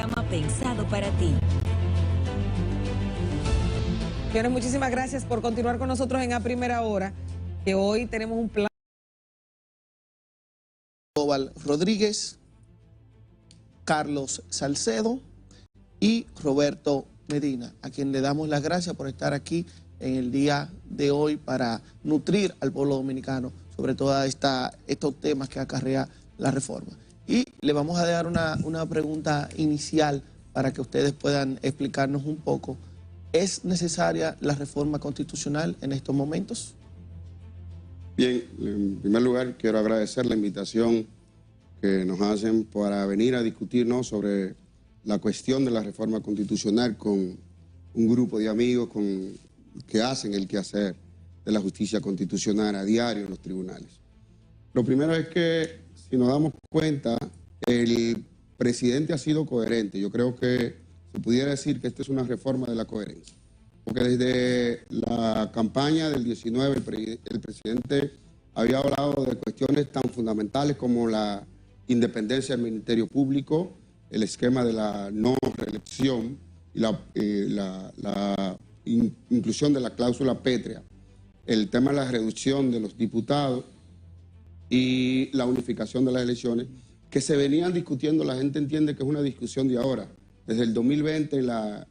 programa pensado para ti. Señores, muchísimas gracias por continuar con nosotros en A Primera Hora, que hoy tenemos un plan. Rodríguez, Carlos Salcedo y Roberto Medina, a quien le damos las gracias por estar aquí en el día de hoy para nutrir al pueblo dominicano sobre todos estos temas que acarrea la reforma. Y le vamos a dar una pregunta inicial para que ustedes puedan explicarnos un poco. ¿Es necesaria la reforma constitucional en estos momentos? Bien, en primer lugar quiero agradecer la invitación que nos hacen para venir a discutirnos sobre la cuestión de la reforma constitucional con un grupo de amigos que hacen el quehacer de la justicia constitucional a diario en los tribunales. Lo primero es que, si nos damos cuenta, el presidente ha sido coherente. Yo creo que se pudiera decir que esta es una reforma de la coherencia. Porque desde la campaña del 19 el presidente había hablado de cuestiones tan fundamentales como la independencia del Ministerio Público, el esquema de la no reelección y la inclusión de la cláusula pétrea, el tema de la reducción de los diputados y la unificación de las elecciones, que se venían discutiendo. La gente entiende que es una discusión de ahora. Desde el 2020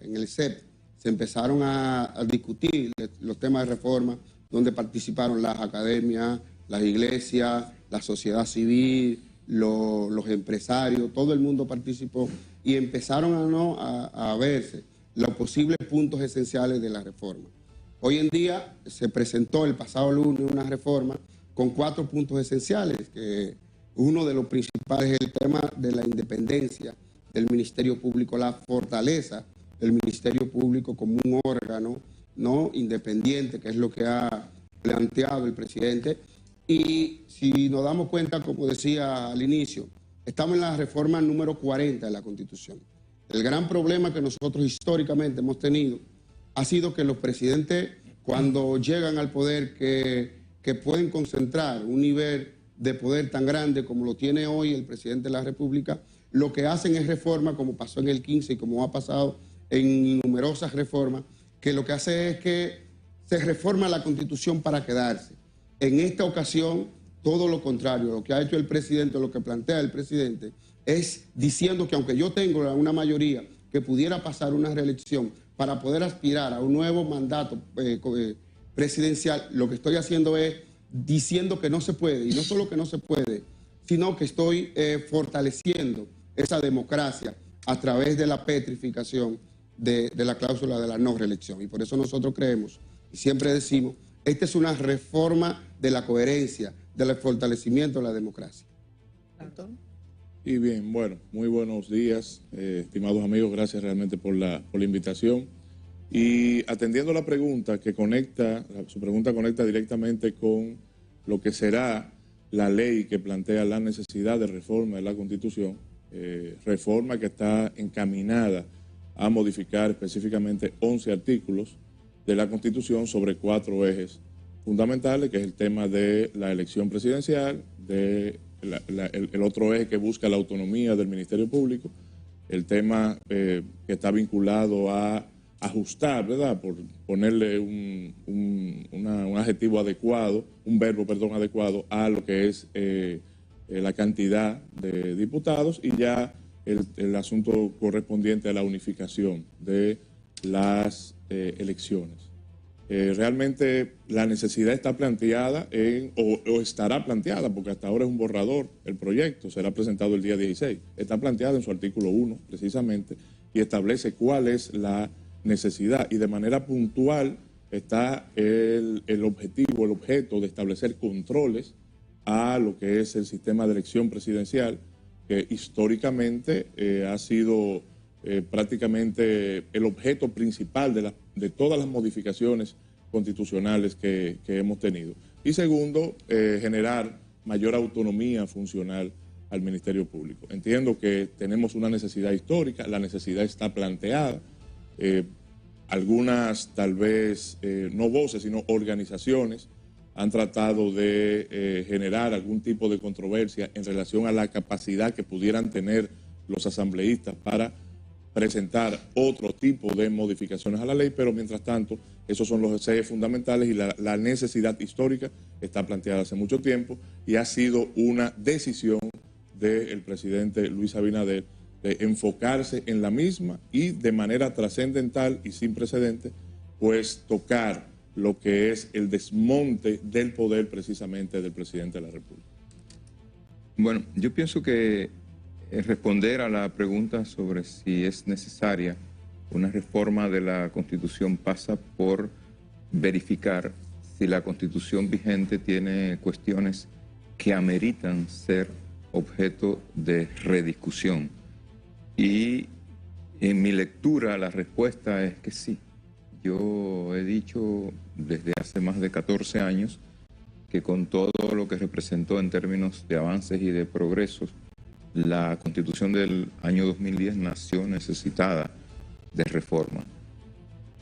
en el CEP se empezaron a discutir los temas de reforma, donde participaron las academias, las iglesias, la sociedad civil, los empresarios, todo el mundo participó y empezaron a verse los posibles puntos esenciales de la reforma. Hoy en día se presentó el pasado lunes una reforma con 4 puntos esenciales, que uno de los principales es el tema de la independencia del Ministerio Público, la fortaleza del Ministerio Público como un órgano no independiente, que es lo que ha planteado el presidente. Y si nos damos cuenta, como decía al inicio, estamos en la reforma número 40 de la Constitución. El gran problema que nosotros históricamente hemos tenido ha sido que los presidentes, cuando llegan al poder, que pueden concentrar un nivel de poder tan grande como lo tiene hoy el presidente de la República, lo que hacen es reforma, como pasó en el 15 y como ha pasado en numerosas reformas, que lo que hace es que se reforma la Constitución para quedarse. En esta ocasión, todo lo contrario, lo que ha hecho el presidente, lo que plantea el presidente, es diciendo que aunque yo tengo una mayoría que pudiera pasar una reelección para poder aspirar a un nuevo mandato presidencial, lo que estoy haciendo es diciendo que no se puede, y no solo que no se puede, sino que estoy fortaleciendo esa democracia a través de la petrificación de la cláusula de la no reelección. Y por eso nosotros creemos, y siempre decimos, esta es una reforma de la coherencia, del fortalecimiento de la democracia. Y bien, bueno, muy buenos días, estimados amigos, gracias realmente por la invitación. Y atendiendo la pregunta que conecta, su pregunta conecta directamente con lo que será la ley que plantea la necesidad de reforma de la Constitución, reforma que está encaminada a modificar específicamente 11 artículos de la Constitución sobre 4 ejes fundamentales, que es el tema de la elección presidencial, el otro eje que busca la autonomía del Ministerio Público, el tema que está vinculado a ajustar, ¿verdad?, por ponerle un adjetivo adecuado, un verbo, perdón, adecuado a lo que es la cantidad de diputados, y ya el asunto correspondiente a la unificación de las elecciones. Realmente la necesidad está planteada o estará planteada, porque hasta ahora es un borrador el proyecto, será presentado el día 16, está planteada en su artículo 1 precisamente, y establece cuál es la necesidad, y de manera puntual está el objetivo, el objeto de establecer controles a lo que es el sistema de elección presidencial, que históricamente ha sido prácticamente el objeto principal de todas las modificaciones constitucionales que hemos tenido. Y segundo, generar mayor autonomía funcional al Ministerio Público. Entiendo que tenemos una necesidad histórica, la necesidad está planteada. Algunas, tal vez, no voces, sino organizaciones, han tratado de generar algún tipo de controversia en relación a la capacidad que pudieran tener los asambleístas para presentar otro tipo de modificaciones a la ley, pero mientras tanto, esos son los ejes fundamentales y la necesidad histórica está planteada hace mucho tiempo y ha sido una decisión del presidente Luis Abinader de enfocarse en la misma y de manera trascendental y sin precedentes, pues tocar lo que es el desmonte del poder precisamente del presidente de la República. Bueno, yo pienso que responder a la pregunta sobre si es necesaria una reforma de la Constitución pasa por verificar si la Constitución vigente tiene cuestiones que ameritan ser objeto de rediscusión. Y en mi lectura la respuesta es que sí. Yo he dicho desde hace más de 14 años que con todo lo que representó en términos de avances y de progresos, la Constitución del año 2010 nació necesitada de reforma.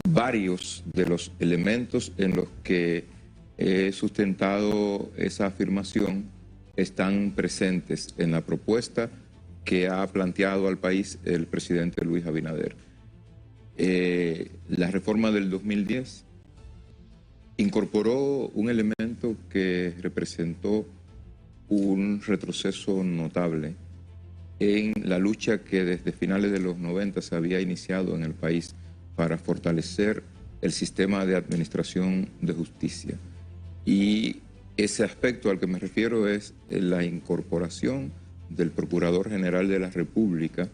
Varios de los elementos en los que he sustentado esa afirmación están presentes en la propuesta que ha planteado al país el presidente Luis Abinader. La reforma del 2010 incorporó un elemento que representó un retroceso notable en la lucha que desde finales de los 90 se había iniciado en el país para fortalecer el sistema de administración de justicia. Y ese aspecto al que me refiero es la incorporación del Procurador General de la República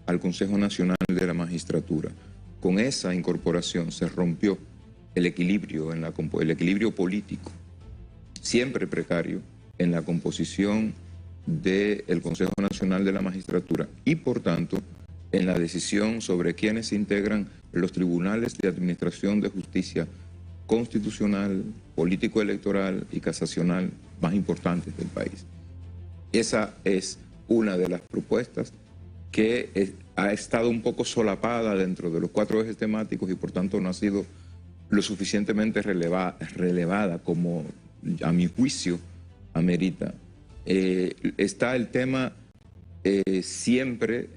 al Consejo Nacional de la Magistratura. Con esa incorporación se rompió el equilibrio, el equilibrio político, siempre precario, en la composición del Consejo Nacional de la Magistratura y, por tanto, en la decisión sobre quiénes integran los tribunales de administración de justicia constitucional, político-electoral y casacional más importantes del país. Esa es una de las propuestas que ha estado un poco solapada dentro de los 4 ejes temáticos y por tanto no ha sido lo suficientemente relevada como, a mi juicio, amerita. Está el tema siempre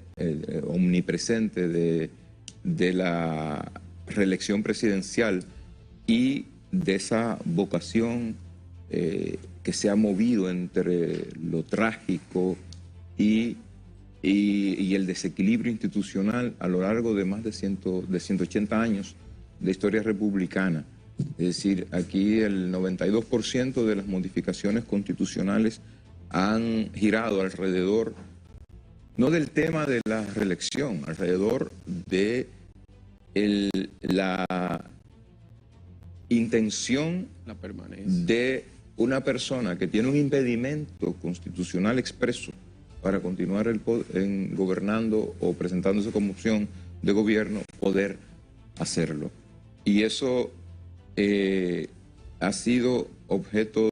omnipresente de la reelección presidencial y de esa vocación que se ha movido entre lo trágico y el desequilibrio institucional a lo largo de más de 180 años de historia republicana. Es decir, aquí el 92% de las modificaciones constitucionales han girado alrededor, no del tema de la reelección, alrededor de la intención de una persona que tiene un impedimento constitucional expreso para continuar gobernando o presentándose como opción de gobierno, poder hacerlo. Y eso ha sido objeto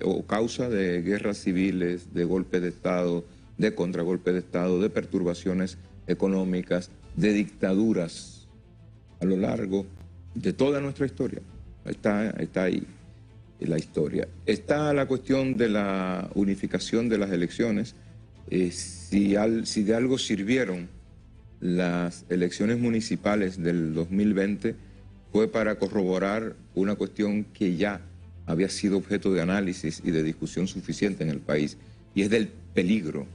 o causa de guerras civiles, de golpes de Estado, de contragolpes de Estado, de perturbaciones económicas, de dictaduras a lo largo de toda nuestra historia. Está ahí la historia. Está la cuestión de la unificación de las elecciones. Si de algo sirvieron las elecciones municipales del 2020 fue para corroborar una cuestión que ya había sido objeto de análisis y de discusión suficiente en el país, y es del peligro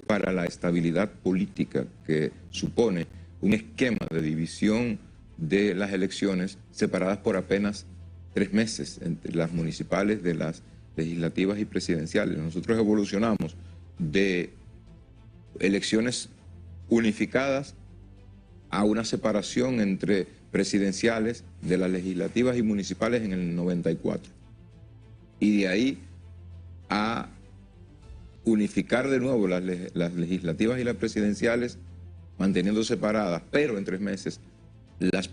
para la estabilidad política que supone un esquema de división de las elecciones separadas por apenas 3 meses entre las municipales, de las legislativas y presidenciales. Nosotros evolucionamos de elecciones unificadas a una separación entre presidenciales de las legislativas y municipales en el 94. Y de ahí a unificar de nuevo las legislativas y las presidenciales, manteniendo separadas, pero en 3 meses, las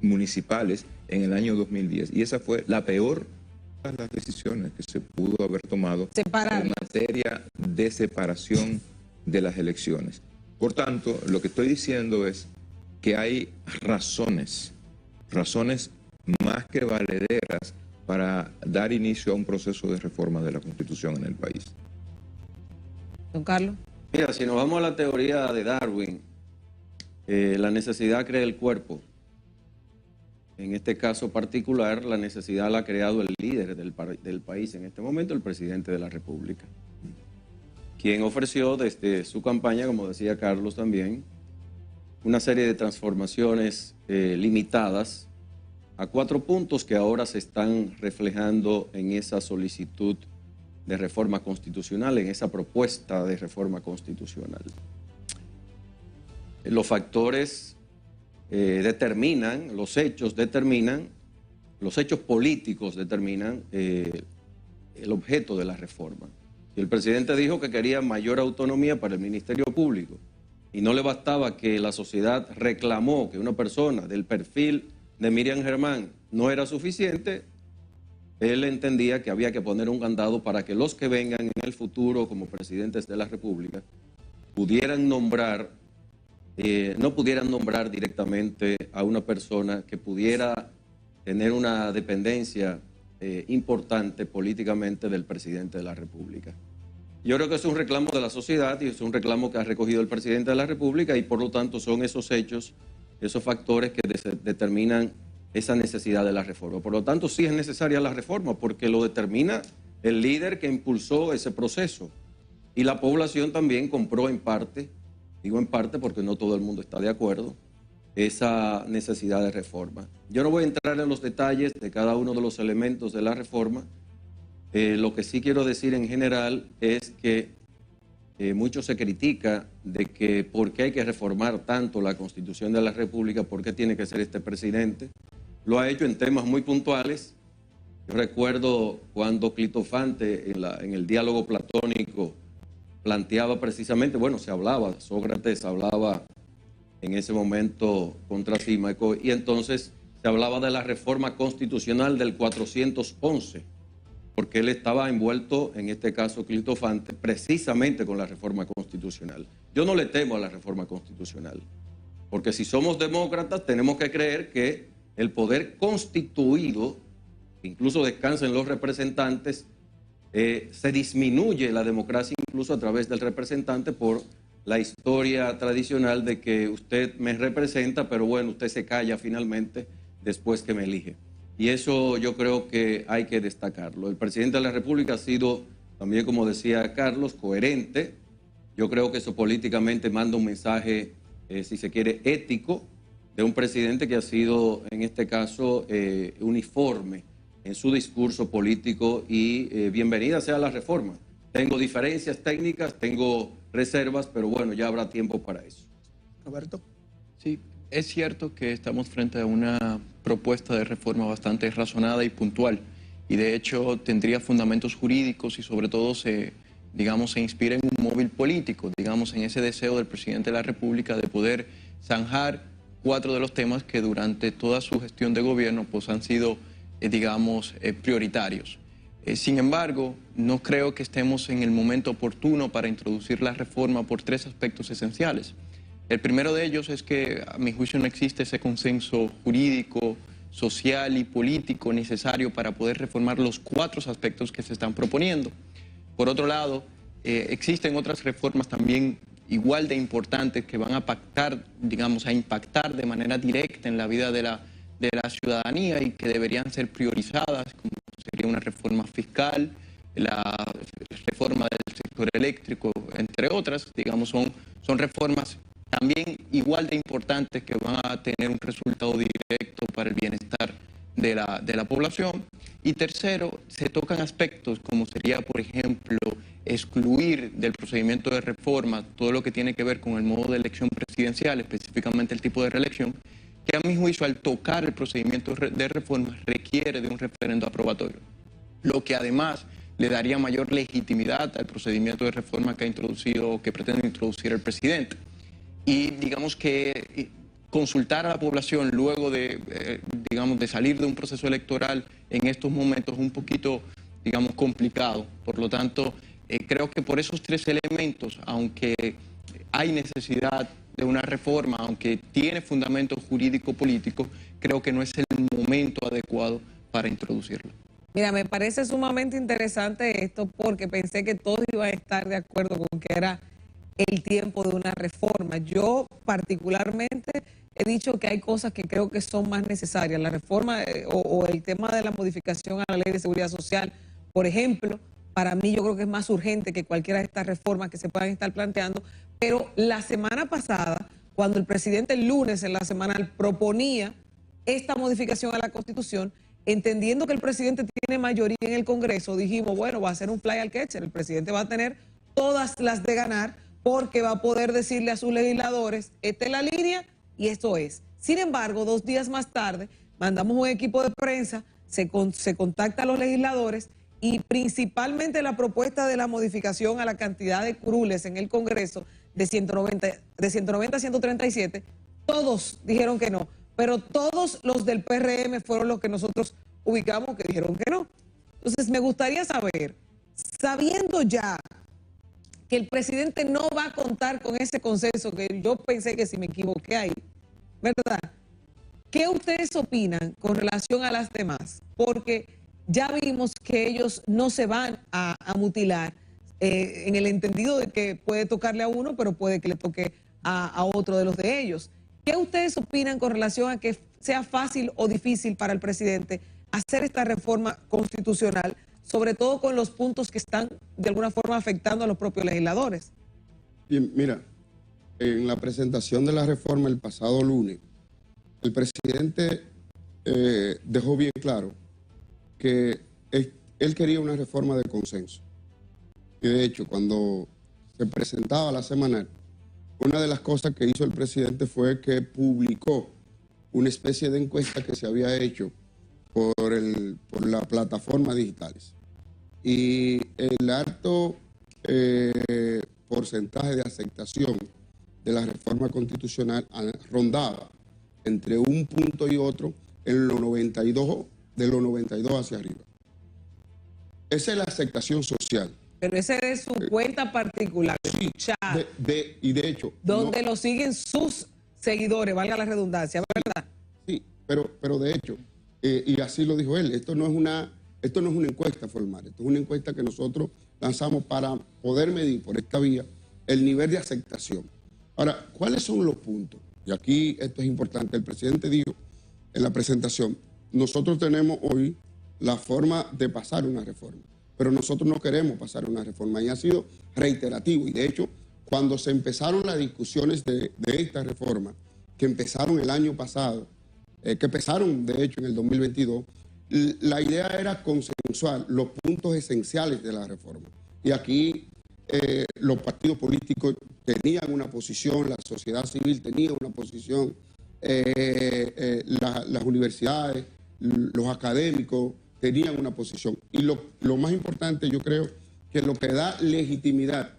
municipales en el año 2010. Y esa fue la peor de las decisiones que se pudo haber tomado en materia de separación de las elecciones. Por tanto, lo que estoy diciendo es que hay razones más que valederas para dar inicio a un proceso de reforma de la Constitución en el país. Don Carlos. Mira, si nos vamos a la teoría de Darwin, la necesidad crea el cuerpo. En este caso particular, la necesidad la ha creado el líder del país en este momento, el presidente de la República, quien ofreció desde su campaña, como decía Carlos también, una serie de transformaciones limitadas a 4 puntos que ahora se están reflejando en esa solicitud de reforma constitucional, en esa propuesta de reforma constitucional. Los factores determinan, los hechos políticos determinan el objeto de la reforma. Y el presidente dijo que quería mayor autonomía para el Ministerio Público y no le bastaba que la sociedad reclamó que una persona del perfil de Miriam Germán no era suficiente. Él entendía que había que poner un candado para que los que vengan en el futuro como presidentes de la República pudieran nombrar, no pudieran nombrar directamente a una persona que pudiera tener una dependencia importante políticamente del presidente de la República. Yo creo que es un reclamo de la sociedad y es un reclamo que ha recogido el presidente de la República y por lo tanto son esos hechos, esos factores que determinan esa necesidad de la reforma. Por lo tanto, sí es necesaria la reforma porque lo determina el líder que impulsó ese proceso. Y la población también compró en parte, digo en parte porque no todo el mundo está de acuerdo, esa necesidad de reforma. Yo no voy a entrar en los detalles de cada uno de los elementos de la reforma. Lo que sí quiero decir en general es que mucho se critica de que por qué hay que reformar tanto la Constitución de la República, por qué tiene que ser este presidente. Lo ha hecho en temas muy puntuales. Yo recuerdo cuando Clitofante en el diálogo platónico planteaba precisamente, bueno, se hablaba, Sócrates hablaba en ese momento contra Trímaco y entonces se hablaba de la reforma constitucional del 411, porque él estaba envuelto, en este caso Clitofante, precisamente con la reforma constitucional. Yo no le temo a la reforma constitucional, porque si somos demócratas tenemos que creer que el poder constituido, incluso descansa en los representantes, se disminuye la democracia incluso a través del representante por la historia tradicional de que usted me representa, pero bueno, usted se calla finalmente después que me elige. Y eso yo creo que hay que destacarlo. El presidente de la República ha sido, también como decía Carlos, coherente. Yo creo que eso políticamente manda un mensaje, si se quiere, ético, de un presidente que ha sido, en este caso, uniforme en su discurso político y bienvenida sea la reforma. Tengo diferencias técnicas, tengo reservas, pero bueno, ya habrá tiempo para eso. Roberto. Sí, es cierto que estamos frente a una propuesta de reforma bastante razonada y puntual y de hecho tendría fundamentos jurídicos y sobre todo se inspira en un móvil político, digamos en ese deseo del presidente de la República de poder zanjar 4 de los temas que durante toda su gestión de gobierno pues han sido, prioritarios. Sin embargo, no creo que estemos en el momento oportuno para introducir la reforma por 3 aspectos esenciales. El primero de ellos es que, a mi juicio, no existe ese consenso jurídico, social y político necesario para poder reformar los 4 aspectos que se están proponiendo. Por otro lado, existen otras reformas también igual de importantes que van a a impactar de manera directa en la vida de la ciudadanía y que deberían ser priorizadas, como sería una reforma fiscal, la reforma del sector eléctrico, entre otras, son reformas también igual de importantes que van a tener un resultado directo para el bienestar de la población. Y tercero, se tocan aspectos como sería, por ejemplo, excluir del procedimiento de reforma todo lo que tiene que ver con el modo de elección presidencial, específicamente el tipo de reelección, que a mi juicio al tocar el procedimiento de reforma requiere de un referendo aprobatorio, lo que además le daría mayor legitimidad al procedimiento de reforma que ha introducido o que pretende introducir el presidente. Y digamos que consultar a la población luego de salir de un proceso electoral en estos momentos es un poquito, complicado. Por lo tanto, creo que por esos 3 elementos, aunque hay necesidad de una reforma, aunque tiene fundamento jurídico-político, creo que no es el momento adecuado para introducirlo. Mira, me parece sumamente interesante esto porque pensé que todos iban a estar de acuerdo con que era el tiempo de una reforma. Yo particularmente he dicho que hay cosas que creo que son más necesarias. La reforma o el tema de la modificación a la Ley de Seguridad Social, por ejemplo, para mí yo creo que es más urgente que cualquiera de estas reformas que se puedan estar planteando. Pero la semana pasada, cuando el presidente el lunes en la semanal proponía esta modificación a la Constitución, entendiendo que el presidente tiene mayoría en el Congreso, dijimos, bueno, va a ser un fly al catcher. El presidente va a tener todas las de ganar porque va a poder decirle a sus legisladores, esta es la línea y esto es. Sin embargo, 2 días más tarde, mandamos un equipo de prensa, se contacta a los legisladores y principalmente la propuesta de la modificación a la cantidad de curules en el Congreso de 190 a 137, todos dijeron que no, pero todos los del PRM fueron los que nosotros ubicamos que dijeron que no. Entonces me gustaría saber, sabiendo ya que el presidente no va a contar con ese consenso, que yo pensé que si me equivoqué ahí, ¿verdad? ¿Qué ustedes opinan con relación a las demás? Porque ya vimos que ellos no se van a mutilar en el entendido de que puede tocarle a uno, pero puede que le toque a otro de los de ellos. ¿Qué ustedes opinan con relación a que sea fácil o difícil para el presidente hacer esta reforma constitucional, sobre todo con los puntos que están de alguna forma afectando a los propios legisladores? Bien, mira, en la presentación de la reforma el pasado lunes, el presidente dejó bien claro que él quería una reforma de consenso. Y de hecho, cuando se presentaba la semanal, una de las cosas que hizo el presidente fue que publicó una especie de encuesta que se había hecho por la plataforma digitales. Y el alto porcentaje de aceptación de la reforma constitucional rondaba entre un punto y otro en los 92, de los 92 hacia arriba. Esa es la aceptación social. Pero esa es su cuenta particular, sí, su chat, y de hecho... donde lo siguen sus seguidores, valga la redundancia, ¿verdad? Sí, pero de hecho, y así lo dijo él, esto no es una encuesta formal, esto es una encuesta que nosotros lanzamos para poder medir por esta vía el nivel de aceptación. Ahora, ¿cuáles son los puntos? Y aquí esto es importante. El presidente dijo en la presentación, nosotros tenemos hoy la forma de pasar una reforma, pero nosotros no queremos pasar una reforma, y ha sido reiterativo. Y de hecho, cuando se empezaron las discusiones de esta reforma, que empezaron el año pasado, que empezaron de hecho en el 2022, la idea era consensuar los puntos esenciales de la reforma. Y aquí los partidos políticos tenían una posición, la sociedad civil tenía una posición, las universidades, los académicos tenían una posición. Y lo más importante, yo creo que lo que da legitimidad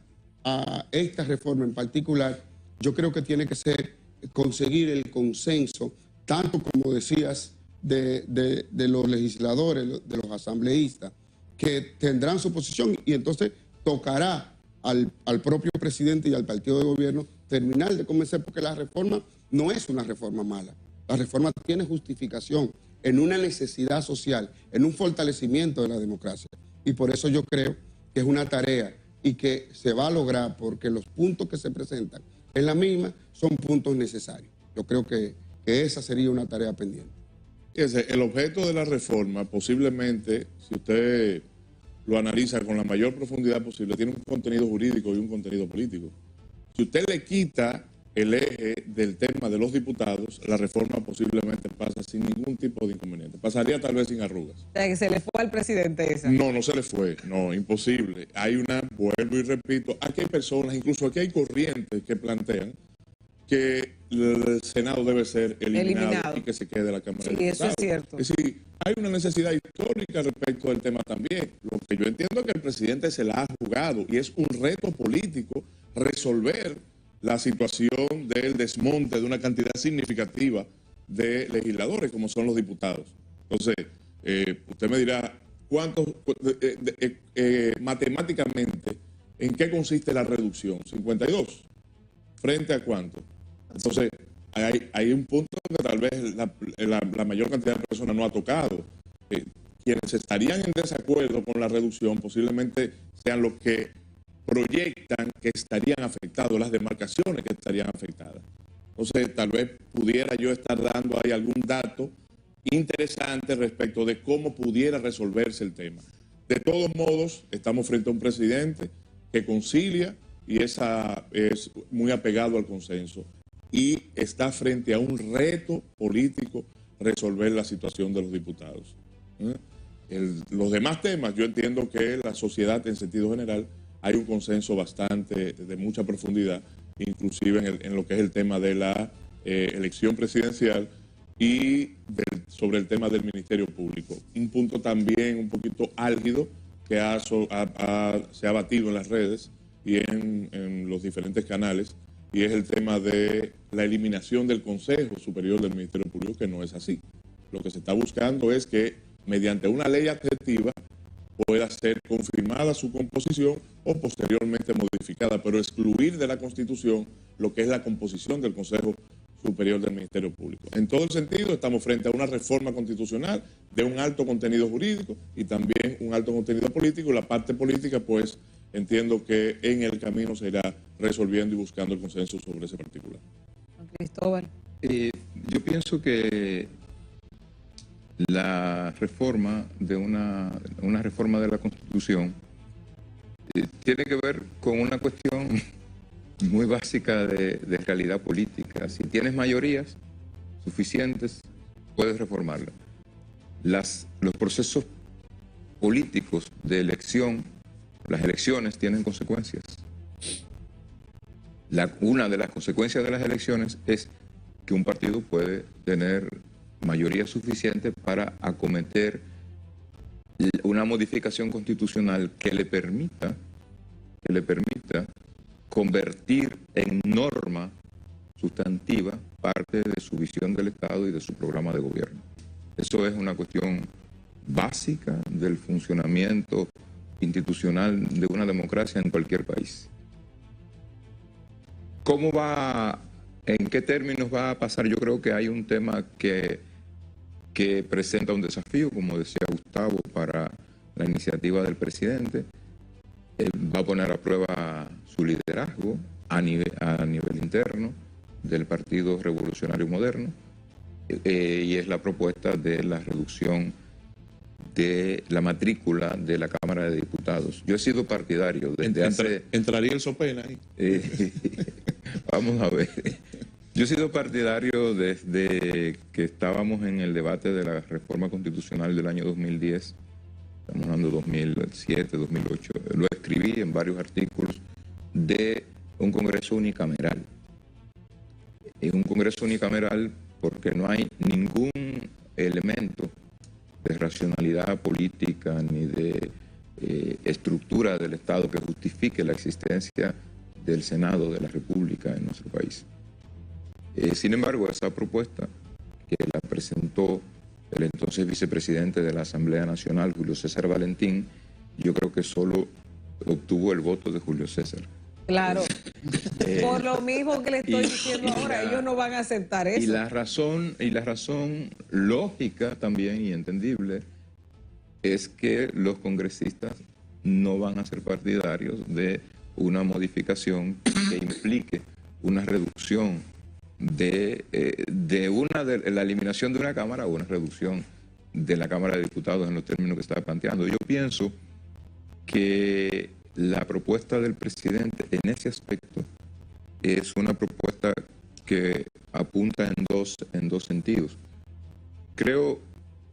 a esta reforma en particular, yo creo que tiene que ser conseguir el consenso, tanto como decías, de los legisladores, de los asambleístas, que tendrán su posición, y entonces tocará al propio presidente y al partido de gobierno terminar de convencer, porque la reforma no es una reforma mala. La reforma tiene justificación en una necesidad social, en un fortalecimiento de la democracia. Y por eso yo creo que es una tarea y que se va a lograr, porque los puntos que se presentan en la misma son puntos necesarios. Yo creo que esa sería una tarea pendiente. El objeto de la reforma, posiblemente, si usted lo analiza con la mayor profundidad posible, tiene un contenido jurídico y un contenido político. Si usted le quita el eje del tema de los diputados, la reforma posiblemente pasa sin ningún tipo de inconveniente. Pasaría tal vez sin arrugas. O sea, que se le fue al presidente esa. No, no se le fue. No, imposible. Vuelvo y repito, aquí hay personas, incluso aquí hay corrientes que plantean que el Senado debe ser eliminado y que se quede la Cámara de Diputados. Sí, eso es cierto. Es decir, hay una necesidad histórica respecto del tema también. Lo que yo entiendo es que el presidente se la ha jugado y es un reto político resolver la situación del desmonte de una cantidad significativa de legisladores, como son los diputados. Entonces, usted me dirá, matemáticamente, ¿en qué consiste la reducción? 52. ¿Frente a cuánto? Entonces, hay un punto que tal vez la mayor cantidad de personas no ha tocado. Quienes estarían en desacuerdo con la reducción posiblemente sean los que proyectan que estarían afectados, las demarcaciones que estarían afectadas. Entonces, tal vez pudiera yo estar dando ahí algún dato interesante respecto de cómo pudiera resolverse el tema. De todos modos, estamos frente a un presidente que concilia y es muy apegado al consenso. Y está frente a un reto político resolver la situación de los diputados. Los demás temas, yo entiendo que la sociedad en sentido general hay un consenso bastante de mucha profundidad, inclusive en lo que es el tema de la elección presidencial y sobre el tema del Ministerio Público. Un punto también un poquito álgido que se ha batido en las redes y en los diferentes canales, y es el tema de la eliminación del Consejo Superior del Ministerio Público, que no es así. Lo que se está buscando es que mediante una ley adjetiva pueda ser confirmada su composición o posteriormente modificada, pero excluir de la Constitución lo que es la composición del Consejo Superior del Ministerio Público. En todo el sentido, estamos frente a una reforma constitucional de un alto contenido jurídico y también un alto contenido político. La parte política, pues, entiendo que en el camino se irá resolviendo y buscando el consenso sobre ese particular. Cristóbal. Yo pienso que la reforma de una reforma de la Constitución tiene que ver con una cuestión muy básica de realidad política. Si tienes mayorías suficientes, puedes reformarla. Los procesos políticos de elección, las elecciones tienen consecuencias. Una de las consecuencias de las elecciones es que un partido puede tener mayoría suficiente para acometer una modificación constitucional que le permita convertir en norma sustantiva parte de su visión del Estado y de su programa de gobierno. Eso es una cuestión básica del funcionamiento institucional de una democracia en cualquier país. ¿En qué términos va a pasar? Yo creo que hay un tema que presenta un desafío, como decía Gustavo, para la iniciativa del presidente. Él va a poner a prueba su liderazgo a nivel interno del Partido Revolucionario Moderno, y es la propuesta de la reducción de la matrícula de la Cámara de Diputados. Yo he sido partidario desde hace... ¿Entraría el Sopena ahí? Vamos a ver. Yo he sido partidario desde que estábamos en el debate de la reforma constitucional del año 2010, estamos hablando de 2007, 2008, lo escribí en varios artículos, de un Congreso unicameral. Es un Congreso unicameral porque no hay ningún elemento de racionalidad política ni de estructura del Estado que justifique la existencia del Senado de la República en nuestro país. Sin embargo, esa propuesta que la presentó el entonces vicepresidente de la Asamblea Nacional, Julio César Valentín, yo creo que solo obtuvo el voto de Julio César. Claro, por lo mismo que le estoy diciendo ahora, ellos no van a aceptar eso. Y la razón lógica también y entendible es que los congresistas no van a ser partidarios de una modificación que implique una reducción de la eliminación de una Cámara o una reducción de la Cámara de Diputados en los términos que estaba planteando. Yo pienso que la propuesta del presidente en ese aspecto es una propuesta que apunta en dos sentidos. Creo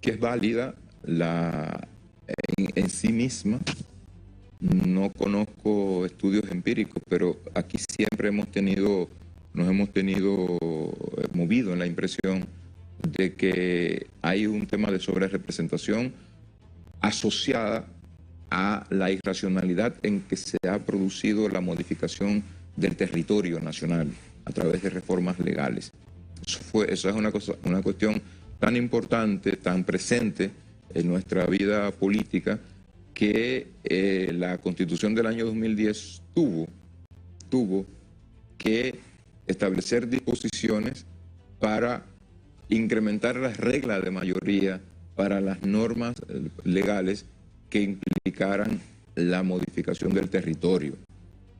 que es válida en sí misma. No conozco estudios empíricos, pero aquí siempre nos hemos tenido movido en la impresión de que hay un tema de sobrerepresentación asociada a la irracionalidad en que se ha producido la modificación del territorio nacional a través de reformas legales. Eso es una cuestión tan importante, tan presente en nuestra vida política, que la Constitución del año 2010 tuvo que establecer disposiciones para incrementar las reglas de mayoría para las normas legales que implicaran la modificación del territorio.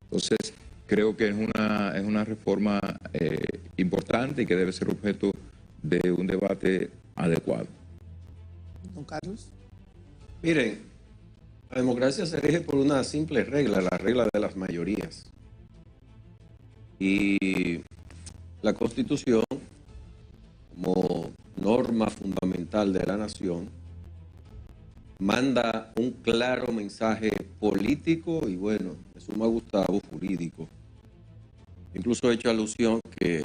Entonces, creo que es una reforma importante y que debe ser objeto de un debate adecuado. Don Carlos. Miren, la democracia se rige por una simple regla, la regla de las mayorías. Y la Constitución, como norma fundamental de la nación, manda un claro mensaje político y, bueno, de suma Gustavo, jurídico. Incluso he hecho alusión que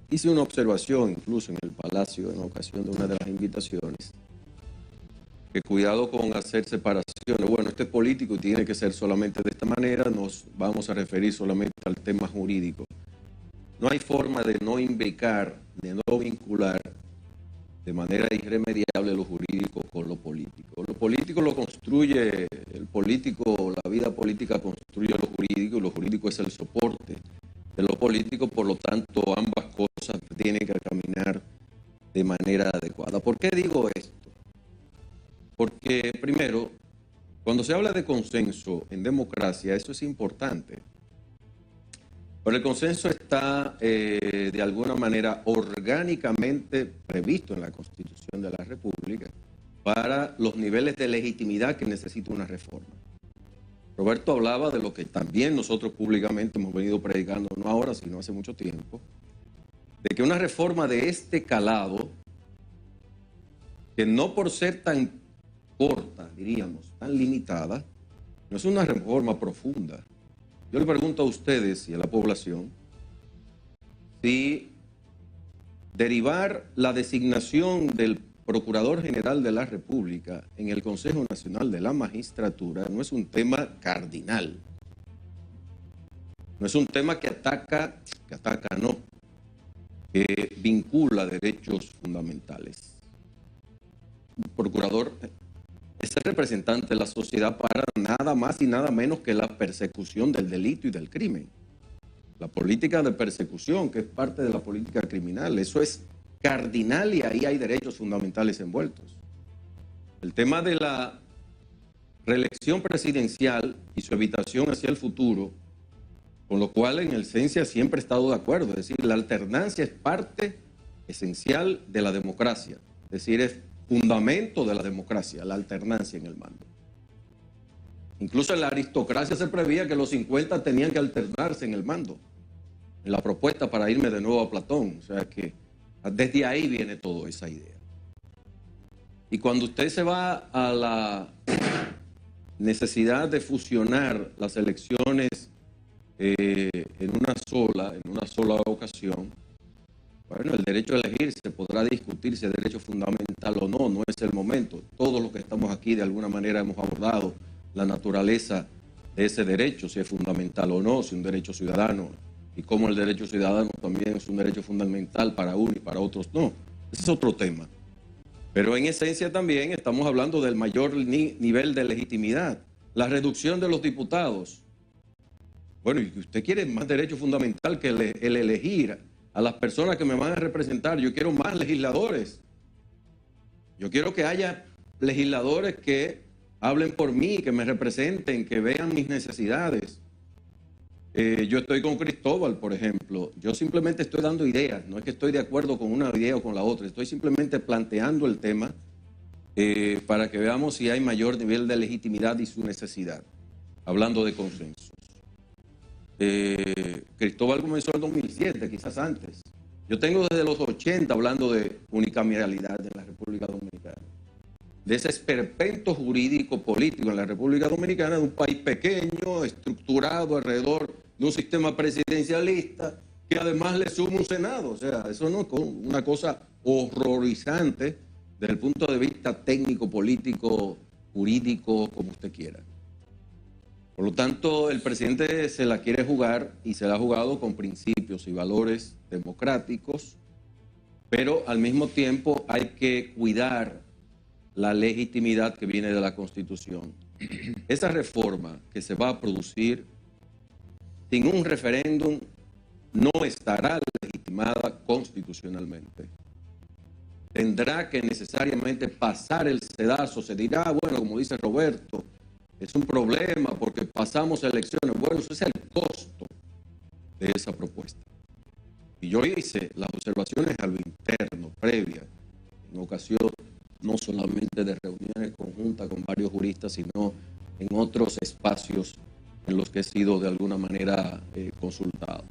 hice una observación incluso en el Palacio en ocasión de una de las invitaciones, que cuidado con hacer separaciones. Bueno, este es político y tiene que ser solamente de esta manera, nos vamos a referir solamente al tema jurídico. No hay forma de no imbricar, de no vincular de manera irremediable lo jurídico con lo político. Lo político lo construye el político, la vida política construye lo jurídico y lo jurídico es el soporte de lo político, por lo tanto ambas cosas tienen que caminar de manera adecuada. ¿Por qué digo esto? Porque primero, cuando se habla de consenso en democracia, eso es importante. Pero el consenso está de alguna manera orgánicamente previsto en la Constitución de la República para los niveles de legitimidad que necesita una reforma. Roberto hablaba de lo que también nosotros públicamente hemos venido predicando, no ahora, sino hace mucho tiempo, de que una reforma de este calado, que no por ser tan corta, diríamos, tan limitada, no es una reforma profunda. Yo le pregunto a ustedes y a la población si derivar la designación del Procurador General de la República en el Consejo Nacional de la Magistratura no es un tema cardinal. No es un tema que que vincula derechos fundamentales. El procurador es el representante de la sociedad para nada más y nada menos que la persecución del delito y del crimen. La política de persecución, que es parte de la política criminal, eso es cardinal y ahí hay derechos fundamentales envueltos. El tema de la reelección presidencial y su evitación hacia el futuro, con lo cual en esencia siempre he estado de acuerdo, es decir, la alternancia es parte esencial de la democracia, es decir, es fundamento de la democracia, la alternancia en el mando. Incluso en la aristocracia se prevía que los 50 tenían que alternarse en el mando, en la propuesta para irme de nuevo a Platón, o sea que desde ahí viene toda esa idea. Y cuando usted se va a la necesidad de fusionar las elecciones en una sola ocasión, bueno, el derecho a elegir se podrá discutir si es derecho fundamental o no, no es el momento. Todos los que estamos aquí de alguna manera hemos abordado la naturaleza de ese derecho, si es fundamental o no, si es un derecho ciudadano, y cómo el derecho ciudadano también es un derecho fundamental para uno y para otros no. Ese es otro tema. Pero en esencia también estamos hablando del mayor nivel de legitimidad, la reducción de los diputados. Bueno, y usted quiere más derecho fundamental que el elegir a las personas que me van a representar. Yo quiero más legisladores. Yo quiero que haya legisladores que hablen por mí, que me representen, que vean mis necesidades. Yo estoy con Cristóbal, por ejemplo. Yo simplemente estoy dando ideas. No es que estoy de acuerdo con una idea o con la otra. Estoy simplemente planteando el tema para que veamos si hay mayor nivel de legitimidad y su necesidad. Hablando de consensos. Cristóbal comenzó en 2007, quizás antes. Yo tengo desde los 80 hablando de unicameralidad en la República Dominicana. De ese esperpento jurídico político en la República Dominicana, de un país pequeño, estructurado alrededor de un sistema presidencialista, que además le suma un Senado. O sea, eso no es una cosa horrorizante desde el punto de vista técnico, político, jurídico, como usted quiera. Por lo tanto, el presidente se la quiere jugar y se la ha jugado con principios y valores democráticos, pero al mismo tiempo hay que cuidar la legitimidad que viene de la Constitución. Esa reforma que se va a producir sin un referéndum no estará legitimada constitucionalmente. Tendrá que necesariamente pasar el sedazo. Se dirá, bueno, como dice Roberto, es un problema porque pasamos elecciones. Bueno, ese es el costo de esa propuesta. Y yo hice las observaciones a lo interno, previa, en ocasión no solamente de reuniones conjuntas con varios juristas, sino en otros espacios en los que he sido de alguna manera consultado.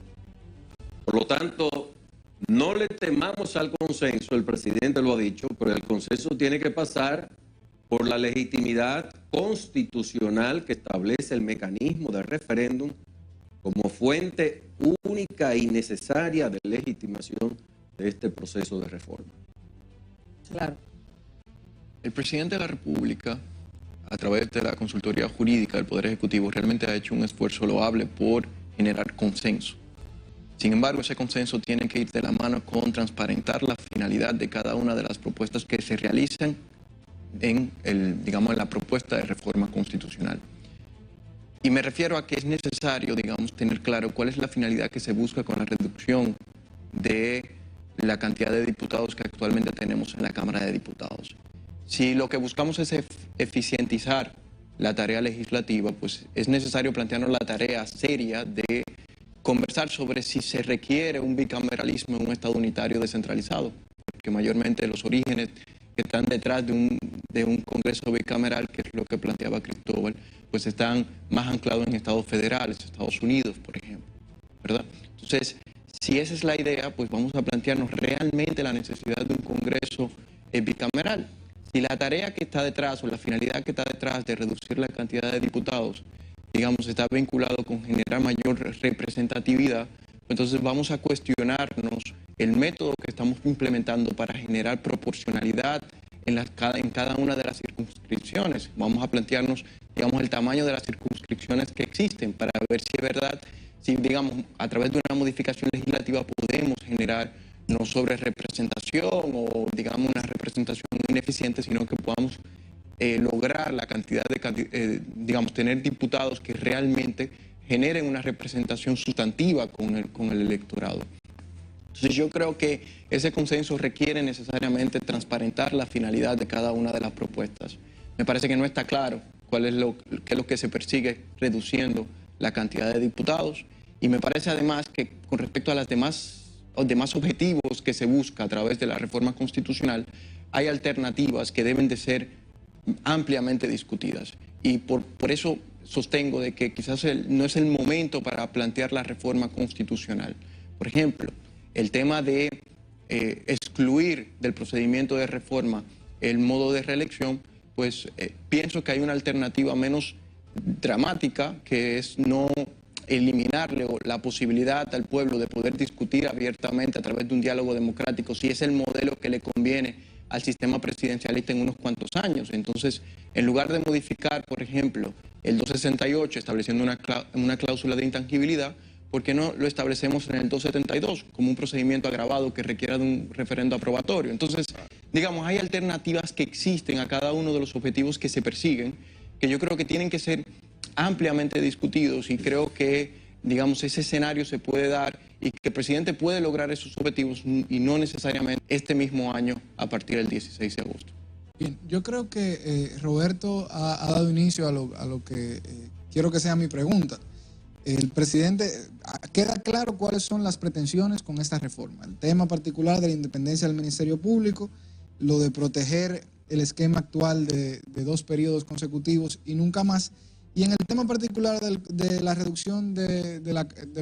Por lo tanto, no le temamos al consenso, el presidente lo ha dicho, pero el consenso tiene que pasar por la legitimidad constitucional que establece el mecanismo de referéndum como fuente única y necesaria de legitimación de este proceso de reforma. Claro. El presidente de la República, a través de la consultoría jurídica del Poder Ejecutivo, realmente ha hecho un esfuerzo loable por generar consenso. Sin embargo, ese consenso tiene que ir de la mano con transparentar la finalidad de cada una de las propuestas que se realizan en la propuesta de reforma constitucional. Y me refiero a que es necesario, tener claro cuál es la finalidad que se busca con la reducción de la cantidad de diputados que actualmente tenemos en la Cámara de Diputados. Si lo que buscamos es eficientizar la tarea legislativa, pues es necesario plantearnos la tarea seria de conversar sobre si se requiere un bicameralismo en un Estado unitario descentralizado, porque mayormente los orígenes que están detrás de un Congreso bicameral, que es lo que planteaba Cristóbal, pues están más anclados en estados federales, Estados Unidos, por ejemplo, ¿verdad? Entonces, si esa es la idea, pues vamos a plantearnos realmente la necesidad de un Congreso bicameral. Si la tarea que está detrás o la finalidad que está detrás de reducir la cantidad de diputados, está vinculado con generar mayor representatividad, entonces vamos a cuestionarnos el método que estamos implementando para generar proporcionalidad en cada una de las circunscripciones. Vamos a plantearnos, el tamaño de las circunscripciones que existen para ver si es verdad, si, a través de una modificación legislativa podemos generar no sobre representación o, una representación ineficiente, sino que podamos lograr la cantidad de, tener diputados que realmente generen una representación sustantiva con el electorado. Entonces yo creo que ese consenso requiere necesariamente transparentar la finalidad de cada una de las propuestas. Me parece que no está claro qué es lo que se persigue reduciendo la cantidad de diputados, y me parece además que con respecto a los demás objetivos que se busca a través de la reforma constitucional, hay alternativas que deben de ser ampliamente discutidas. Y por eso sostengo de que quizás no es el momento para plantear la reforma constitucional. Por ejemplo, el tema de excluir del procedimiento de reforma el modo de reelección, pues pienso que hay una alternativa menos dramática, que es no eliminarle la posibilidad al pueblo de poder discutir abiertamente a través de un diálogo democrático si es el modelo que le conviene al sistema presidencialista en unos cuantos años. Entonces, en lugar de modificar, por ejemplo, el 268 estableciendo una cláusula de intangibilidad, ¿por qué no lo establecemos en el 272 como un procedimiento agravado que requiera de un referendo aprobatorio? Entonces, hay alternativas que existen a cada uno de los objetivos que se persiguen, que yo creo que tienen que ser ampliamente discutidos, y creo que, ese escenario se puede dar y que el presidente puede lograr esos objetivos y no necesariamente este mismo año a partir del 16 de agosto. Bien, yo creo que Roberto ha dado inicio a lo que quiero que sea mi pregunta. El presidente, queda claro cuáles son las pretensiones con esta reforma. El tema particular de la independencia del Ministerio Público, lo de proteger el esquema actual de 2 periodos consecutivos y nunca más. Y en el tema particular de la reducción de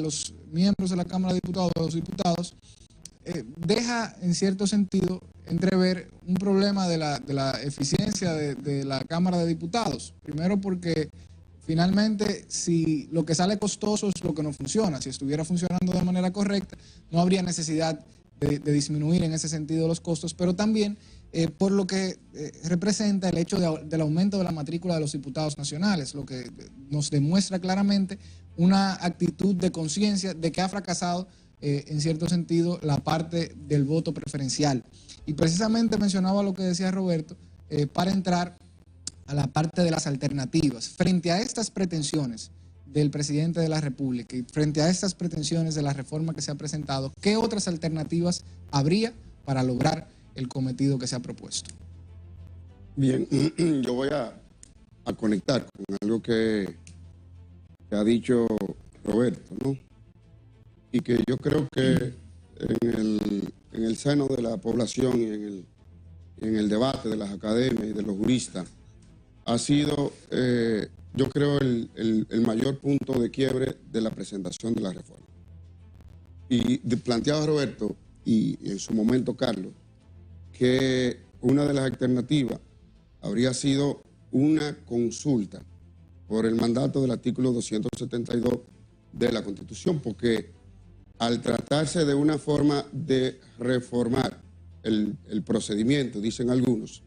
los miembros de la Cámara de Diputados, de los diputados, deja en cierto sentido entrever un problema de la eficiencia de la Cámara de Diputados. Primero porque finalmente, si lo que sale costoso es lo que no funciona. Si estuviera funcionando de manera correcta, no habría necesidad de disminuir en ese sentido los costos, pero también por lo que representa el hecho del aumento de la matrícula de los diputados nacionales, lo que nos demuestra claramente una actitud de conciencia de que ha fracasado en cierto sentido la parte del voto preferencial. Y precisamente mencionaba lo que decía Roberto, para entrar a la parte de las alternativas. Frente a estas pretensiones del presidente de la República y frente a estas pretensiones de la reforma que se ha presentado, ¿qué otras alternativas habría para lograr el cometido que se ha propuesto? Bien, yo voy a a conectar con algo que ha dicho Roberto, ¿no? Y que yo creo que en el seno de la población y en el debate de las academias y de los juristas ha sido, yo creo, el mayor punto de quiebre de la presentación de la reforma. Y planteaba Roberto y en su momento Carlos que una de las alternativas habría sido una consulta por el mandato del artículo 272 de la Constitución, porque al tratarse de una forma de reformar el procedimiento, dicen algunos,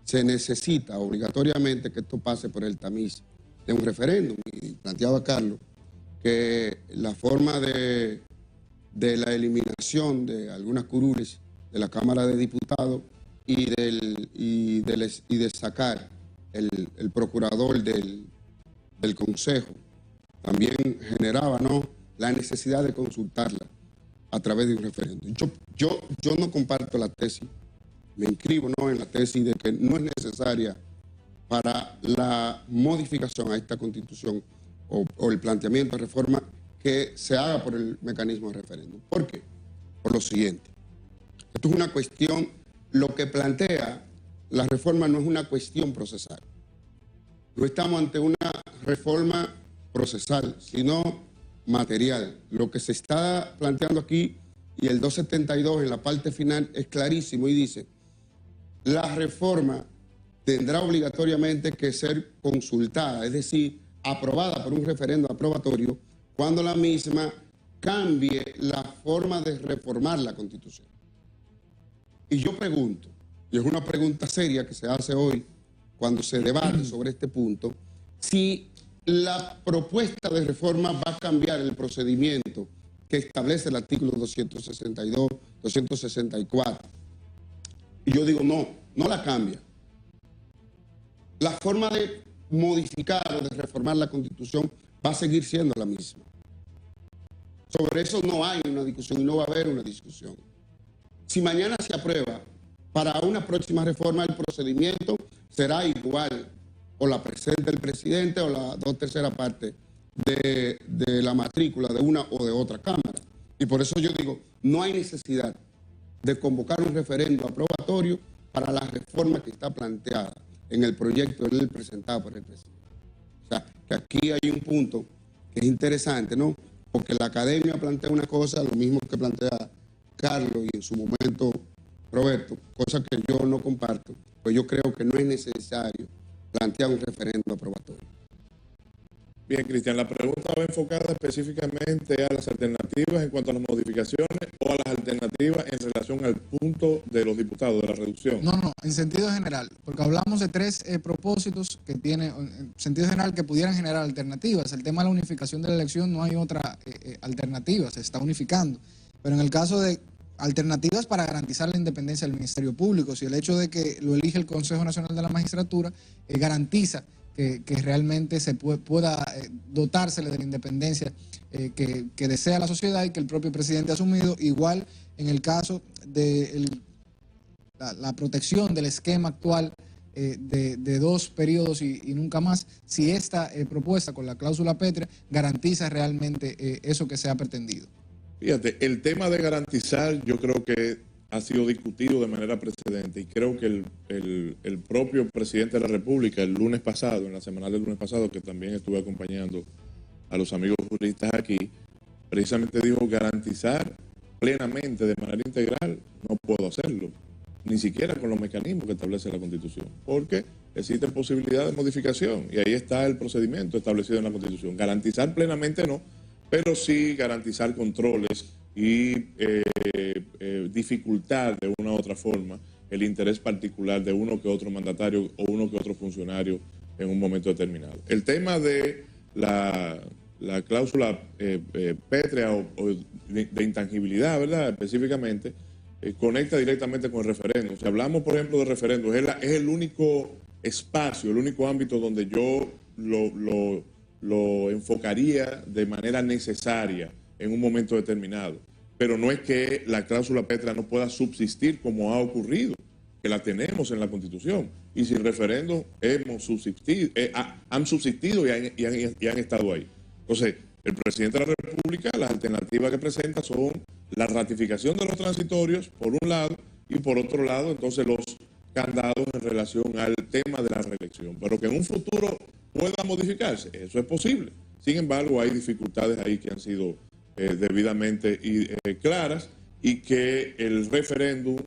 se necesita obligatoriamente que esto pase por el tamiz de un referéndum. Y planteaba Carlos que la forma de la eliminación de algunas curules de la Cámara de Diputados y de sacar el procurador del Consejo también generaba, ¿no?, la necesidad de consultarla a través de un referéndum. Yo no comparto la tesis, me inscribo, ¿no?, en la tesis de que no es necesaria para la modificación a esta Constitución o el planteamiento de reforma que se haga por el mecanismo de referéndum. ¿Por qué? Por lo siguiente. Esto es una cuestión, lo que plantea la reforma no es una cuestión procesal. No estamos ante una reforma procesal, sino material. Lo que se está planteando aquí, y el 272 en la parte final es clarísimo y dice, la reforma tendrá obligatoriamente que ser consultada, es decir, aprobada por un referendo aprobatorio, cuando la misma cambie la forma de reformar la Constitución. Y yo pregunto, y es una pregunta seria que se hace hoy cuando se debate sobre este punto, si la propuesta de reforma va a cambiar el procedimiento que establece el artículo 262, 264. Y yo digo, no la cambia. La forma de modificar o de reformar la Constitución va a seguir siendo la misma. Sobre eso no hay una discusión y no va a haber una discusión. Si mañana se aprueba para una próxima reforma, el procedimiento será igual, o la presenta el presidente o la 2/3 parte de la matrícula de una o de otra Cámara. Y por eso yo digo, no hay necesidad de convocar un referendo aprobatorio para la reforma que está planteada en el proyecto de ley presentado por el presidente. O sea, que aquí hay un punto que es interesante, ¿no? Porque la academia plantea una cosa, lo mismo que plantea Carlos y en su momento Roberto, cosa que yo no comparto, pues yo creo que no es necesario plantear un referendo aprobatorio. Bien, Cristian, la pregunta va enfocada específicamente a las alternativas en cuanto a las modificaciones o a las alternativas en relación al punto de los diputados, de la reducción. No, en sentido general, porque hablamos de tres propósitos que tiene, en sentido general, que pudieran generar alternativas. El tema de la unificación de la elección no hay otra alternativa, se está unificando. Pero en el caso de alternativas para garantizar la independencia del Ministerio Público, si el hecho de que lo elige el Consejo Nacional de la Magistratura garantiza que realmente se pueda dotársele de la independencia que desea la sociedad y que el propio presidente ha asumido, igual en el caso de la protección del esquema actual de 2 periodos y nunca más, si esta propuesta con la cláusula pétrea garantiza realmente eso que se ha pretendido. Fíjate, el tema de garantizar yo creo que ha sido discutido de manera precedente y creo que el propio presidente de la República el lunes pasado, en la semanal del lunes pasado, que también estuve acompañando a los amigos juristas aquí, precisamente dijo garantizar plenamente de manera integral, no puedo hacerlo, ni siquiera con los mecanismos que establece la Constitución, porque existen posibilidades de modificación y ahí está el procedimiento establecido en la Constitución. Garantizar plenamente no, pero sí garantizar controles y dificultar de una u otra forma el interés particular de uno que otro mandatario o uno que otro funcionario en un momento determinado. El tema de la cláusula pétrea o de intangibilidad, ¿verdad? Específicamente, conecta directamente con el referéndum. Si hablamos, por ejemplo, de referéndum, es el único espacio, el único ámbito donde yo lo enfocaría de manera necesaria en un momento determinado. Pero no es que la cláusula pétrea no pueda subsistir como ha ocurrido que la tenemos en la Constitución, y sin referéndum han subsistido y han estado ahí. Entonces, el presidente de la República, las alternativas que presenta son la ratificación de los transitorios, por un lado, y por otro lado, entonces los candados en relación al tema de la reelección. Pero que en un futuro pueda modificarse, eso es posible. Sin embargo, hay dificultades ahí que han sido debidamente claras, y que el referéndum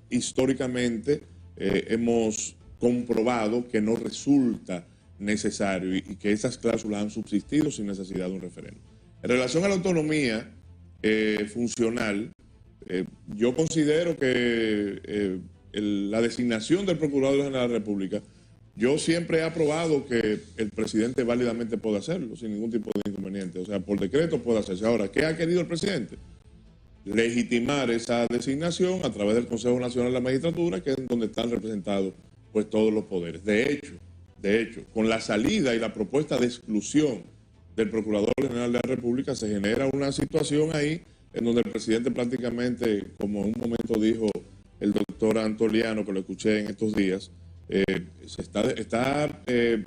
históricamente hemos comprobado que no resulta necesario, y que esas cláusulas han subsistido sin necesidad de un referéndum. En relación a la autonomía funcional, yo considero que la designación del Procurador General de la República, yo siempre he aprobado que el presidente válidamente puede hacerlo sin ningún tipo de inconveniente. O sea, por decreto puede hacerse. Ahora, ¿qué ha querido el presidente? Legitimar esa designación a través del Consejo Nacional de la Magistratura, que es donde están representados pues todos los poderes. De hecho, con la salida y la propuesta de exclusión del Procurador General de la República, se genera una situación ahí en donde el presidente prácticamente, como en un momento dijo el doctor Antoliano, que lo escuché en estos días, se está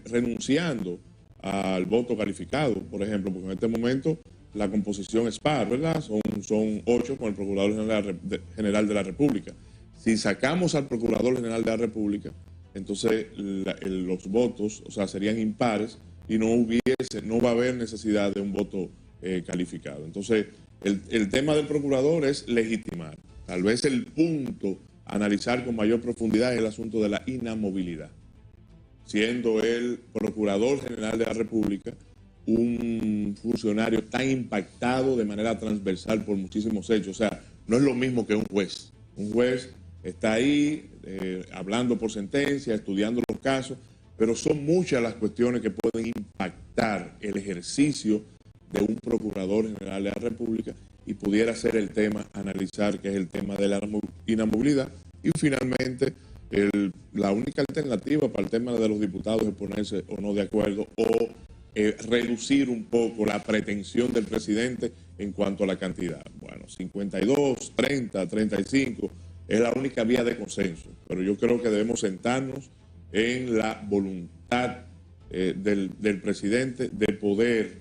renunciando al voto calificado, por ejemplo, porque en este momento la composición es par, ¿verdad? Son 8 con el Procurador General de la República. Si sacamos al Procurador General de la República, entonces los votos, o sea, serían impares, y no va a haber necesidad de un voto calificado. Entonces, el tema del procurador es legitimar. Tal vez el punto a analizar con mayor profundidad es el asunto de la inamovilidad. Siendo el Procurador General de la República un funcionario tan impactado de manera transversal por muchísimos hechos. O sea, no es lo mismo que un juez. Un juez está ahí hablando por sentencia, estudiando los casos, pero son muchas las cuestiones que pueden impactar el ejercicio de un Procurador General de la República, y pudiera ser el tema a analizar, que es el tema de la inamovilidad. Y finalmente, la única alternativa para el tema de los diputados es ponerse o no de acuerdo, o reducir un poco la pretensión del presidente en cuanto a la cantidad. Bueno, 52, 30, 35 es la única vía de consenso, pero yo creo que debemos sentarnos en la voluntad del presidente de poder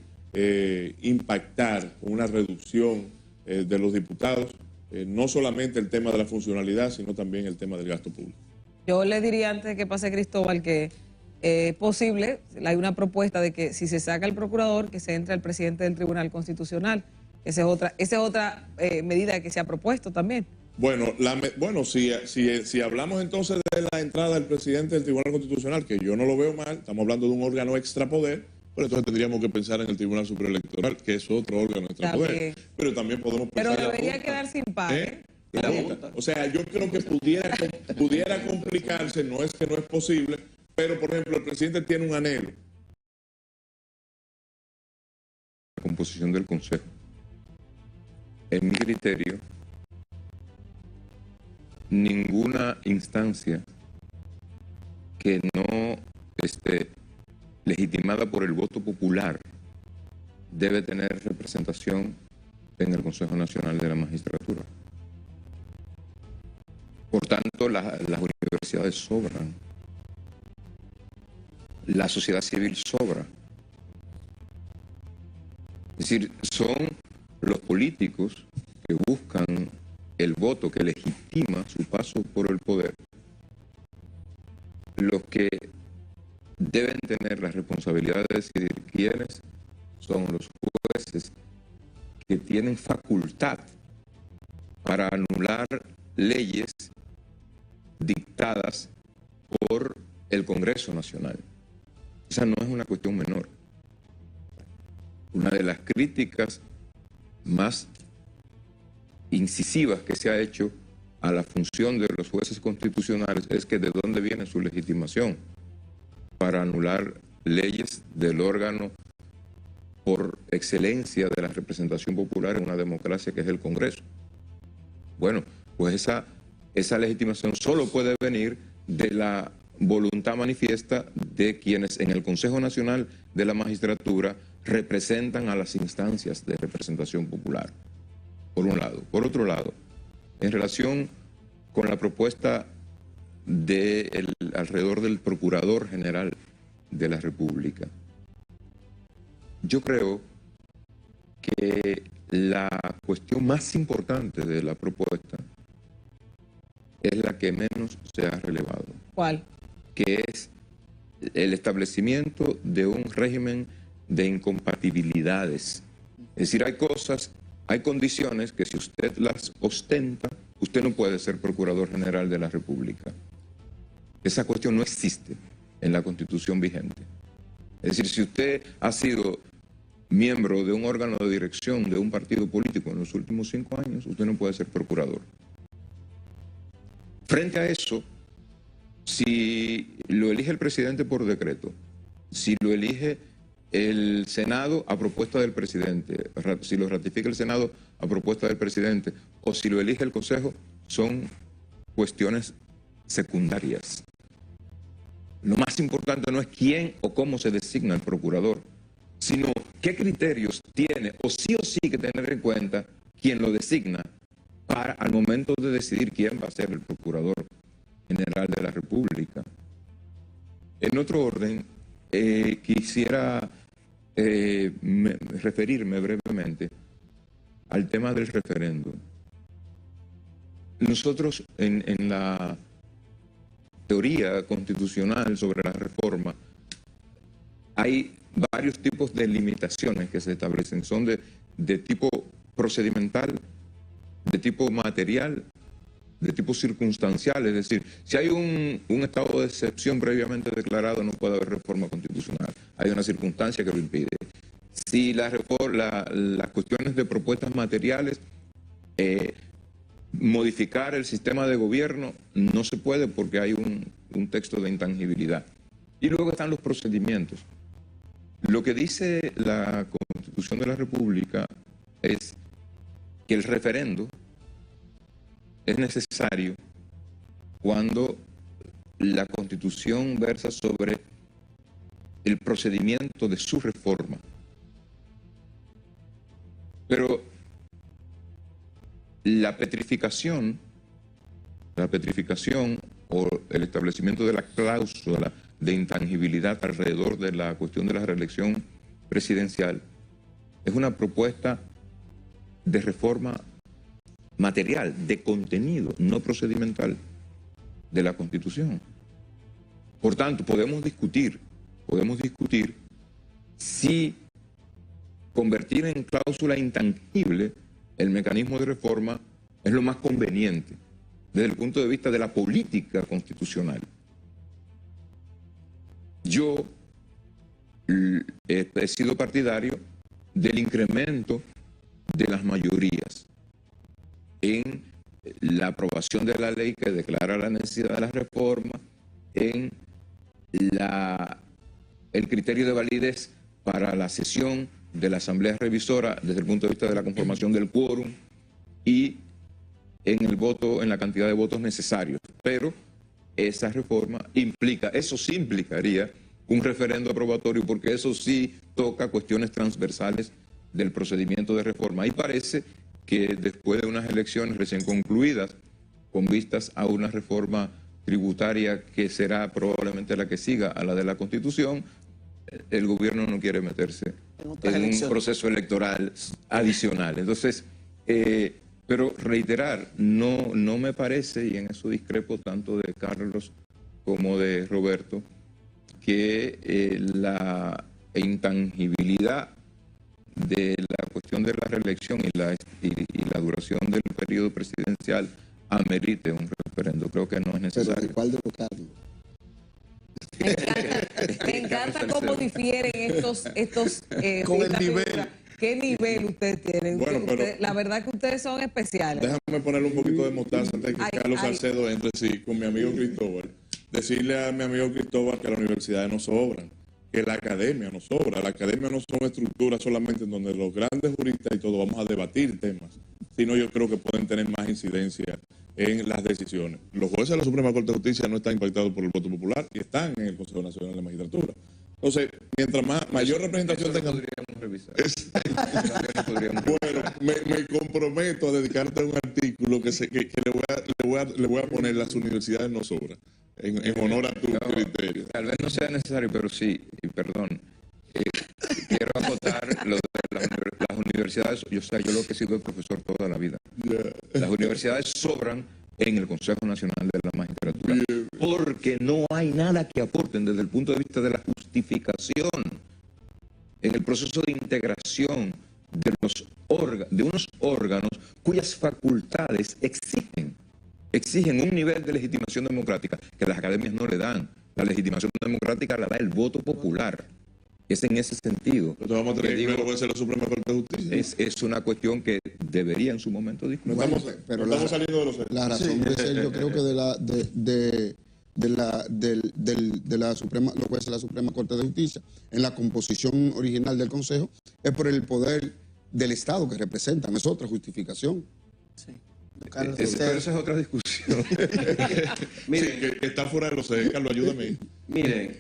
impactar con una reducción de los diputados, no solamente el tema de la funcionalidad, sino también el tema del gasto público. Yo le diría, antes de que pase Cristóbal, que es posible, hay una propuesta de que si se saca el procurador, que se entre el presidente del Tribunal Constitucional. Esa es otra medida que se ha propuesto también. Bueno, si hablamos entonces de la entrada del presidente del Tribunal Constitucional, que yo no lo veo mal, estamos hablando de un órgano extrapoder, pero entonces tendríamos que pensar en el Tribunal Superior Electoral, que es otro órgano extrapoder. Pero también podemos pensar... Pero debería quedar sin par. O sea, yo creo que pudiera complicarse, no es que no es posible, pero por ejemplo el presidente tiene un anhelo. La composición del Consejo. En mi criterio, ninguna instancia que no esté legitimada por el voto popular debe tener representación en el Consejo Nacional de la Magistratura. Por tanto, las universidades sobran, la sociedad civil sobra. Es decir, son los políticos que buscan el voto que legitima su paso por el poder los que deben tener la responsabilidad de decidir quiénes son los jueces que tienen facultad para anular leyes dictadas por el Congreso Nacional. Esa no es una cuestión menor. Una de las críticas más incisivas que se ha hecho a la función de los jueces constitucionales es que de dónde viene su legitimación para anular leyes del órgano por excelencia de la representación popular en una democracia que es el Congreso. Bueno, pues esa legitimación solo puede venir de la voluntad manifiesta de quienes en el Consejo Nacional de la Magistratura representan a las instancias de representación popular, por un lado. Por otro lado, en relación con la propuesta alrededor del Procurador General de la República. Yo creo que la cuestión más importante de la propuesta es la que menos se ha relevado. ¿Cuál? Que es el establecimiento de un régimen de incompatibilidades. Es decir, hay condiciones que si usted las ostenta, usted no puede ser Procurador General de la República. Esa cuestión no existe en la Constitución vigente. Es decir, si usted ha sido miembro de un órgano de dirección de un partido político en los últimos 5 años, usted no puede ser procurador. Frente a eso, si lo elige el presidente por decreto, si lo elige el Senado a propuesta del presidente, si lo ratifica el Senado a propuesta del presidente, o si lo elige el Consejo, son cuestiones secundarias. Lo más importante no es quién o cómo se designa el procurador, sino qué criterios tiene o sí que tener en cuenta quien lo designa para al momento de decidir quién va a ser el Procurador General de la República. En otro orden, quisiera referirme brevemente al tema del referéndum. Nosotros en la teoría constitucional sobre la reforma hay varios tipos de limitaciones que se establecen. Son de tipo procedimental, de tipo material, de tipo circunstancial. Es decir, si hay un estado de excepción previamente declarado, no puede haber reforma constitucional. Hay una circunstancia que lo impide. Si las cuestiones de propuestas materiales, modificar el sistema de gobierno no se puede porque hay un texto de intangibilidad. Y luego están los procedimientos. Lo que dice la Constitución de la República es que el referendo es necesario cuando la Constitución versa sobre el procedimiento de su reforma. Pero la petrificación o el establecimiento de la cláusula de intangibilidad alrededor de la cuestión de la reelección presidencial es una propuesta de reforma material, de contenido, no procedimental de la Constitución. Por tanto, podemos discutir si convertir en cláusula intangible el mecanismo de reforma es lo más conveniente desde el punto de vista de la política constitucional. Yo he sido partidario del incremento de las mayorías en la aprobación de la ley que declara la necesidad de la reforma, en el criterio de validez para la sesión de la Asamblea Revisora desde el punto de vista de la conformación del quórum y en el voto, en la cantidad de votos necesarios. Pero esa reforma eso sí implicaría un referendo aprobatorio, porque eso sí toca cuestiones transversales del procedimiento de reforma. Y parece que después de unas elecciones recién concluidas, con vistas a una reforma tributaria que será probablemente la que siga a la de la Constitución, el gobierno no quiere meterse en un proceso electoral adicional. Entonces, pero reiterar, no me parece, y en eso discrepo tanto de Carlos como de Roberto, que la intangibilidad de la cuestión de la reelección y la duración del periodo presidencial amerite un referendo. Creo que no es necesario. ¿Cuál de los Carlos? Me encanta cómo difieren estos con el nivel. ¿Qué nivel ustedes tienen? Bueno, la verdad que ustedes son especiales. Déjame ponerle un poquito de mostaza antes de que Carlos Salcedo entre sí con mi amigo Cristóbal. Decirle a mi amigo Cristóbal que las universidades no sobran, que la academia no sobra. La academia no son estructuras solamente en donde los grandes juristas y todo vamos a debatir temas, sino yo creo que pueden tener más incidencia en las decisiones. Los jueces de la Suprema Corte de Justicia no están impactados por el voto popular y están en el Consejo Nacional de Magistratura. Entonces, mientras mayor representación tengan... Podríamos revisar. Bueno, me comprometo a dedicarte a un artículo que le voy a poner las universidades no sobran. en honor a tu criterio. Tal vez no sea necesario, pero sí, y perdón. Quiero acotar lo de las universidades. Yo lo que he sido el profesor toda la vida. Las universidades sobran en el Consejo Nacional de la Magistratura porque no hay nada que aporten desde el punto de vista de la justificación en el proceso de integración de unos órganos cuyas facultades exigen un nivel de legitimación democrática que las academias no le dan. La legitimación democrática la da el voto popular. Es en ese sentido. Pero vamos a tener que luego ser la Suprema Corte de Justicia. Es una cuestión que debería en su momento discutir. Bueno, estamos saliendo de los hechos. La razón de ser, yo creo que de la Suprema, lo que es la Suprema Corte de Justicia, en la composición original del Consejo, es por el poder del Estado que representa, no es otra justificación. Sí. Pero esa es otra discusión. Miren, Sí, que está fuera de los hechos. Carlos, ayúdame. Miren,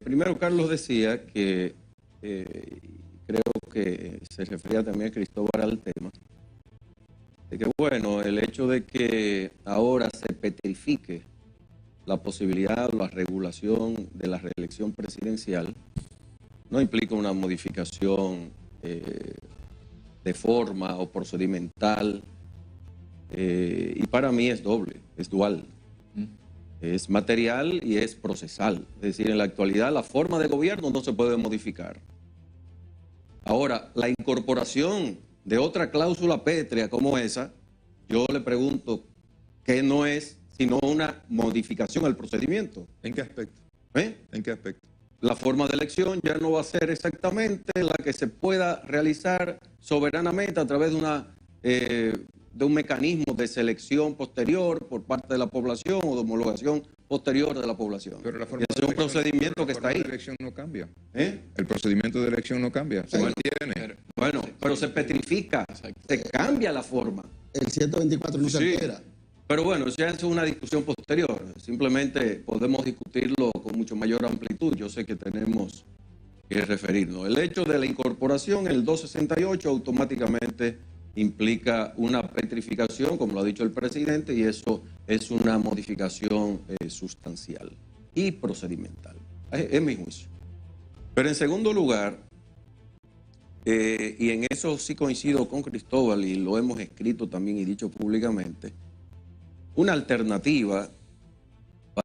primero Carlos decía que creo que se refería también a Cristóbal al tema, de que bueno, el hecho de que ahora se petrifique la posibilidad o la regulación de la reelección presidencial no implica una modificación de forma o procedimental, y para mí es doble, es dual. Es material y es procesal. Es decir, en la actualidad la forma de gobierno no se puede modificar. Ahora, la incorporación de otra cláusula pétrea como esa, yo le pregunto, ¿qué no es sino una modificación al procedimiento? ¿En qué aspecto? ¿En qué aspecto? La forma de elección ya no va a ser exactamente la que se pueda realizar soberanamente a través de un mecanismo de selección posterior por parte de la población o de homologación posterior de la población. Pero la forma es un procedimiento que está ahí. La elección no cambia. El procedimiento de elección no cambia, se mantiene. Bueno, pero se petrifica, se cambia la forma. El 124 no se altera. Pero bueno, ya es una discusión posterior. Simplemente podemos discutirlo con mucho mayor amplitud. Yo sé que tenemos que referirnos. El hecho de la incorporación en el 268 automáticamente implica una petrificación, como lo ha dicho el presidente, y eso es una modificación sustancial y procedimental. Es mi juicio. Pero en segundo lugar, y en eso sí coincido con Cristóbal y lo hemos escrito también y dicho públicamente, una alternativa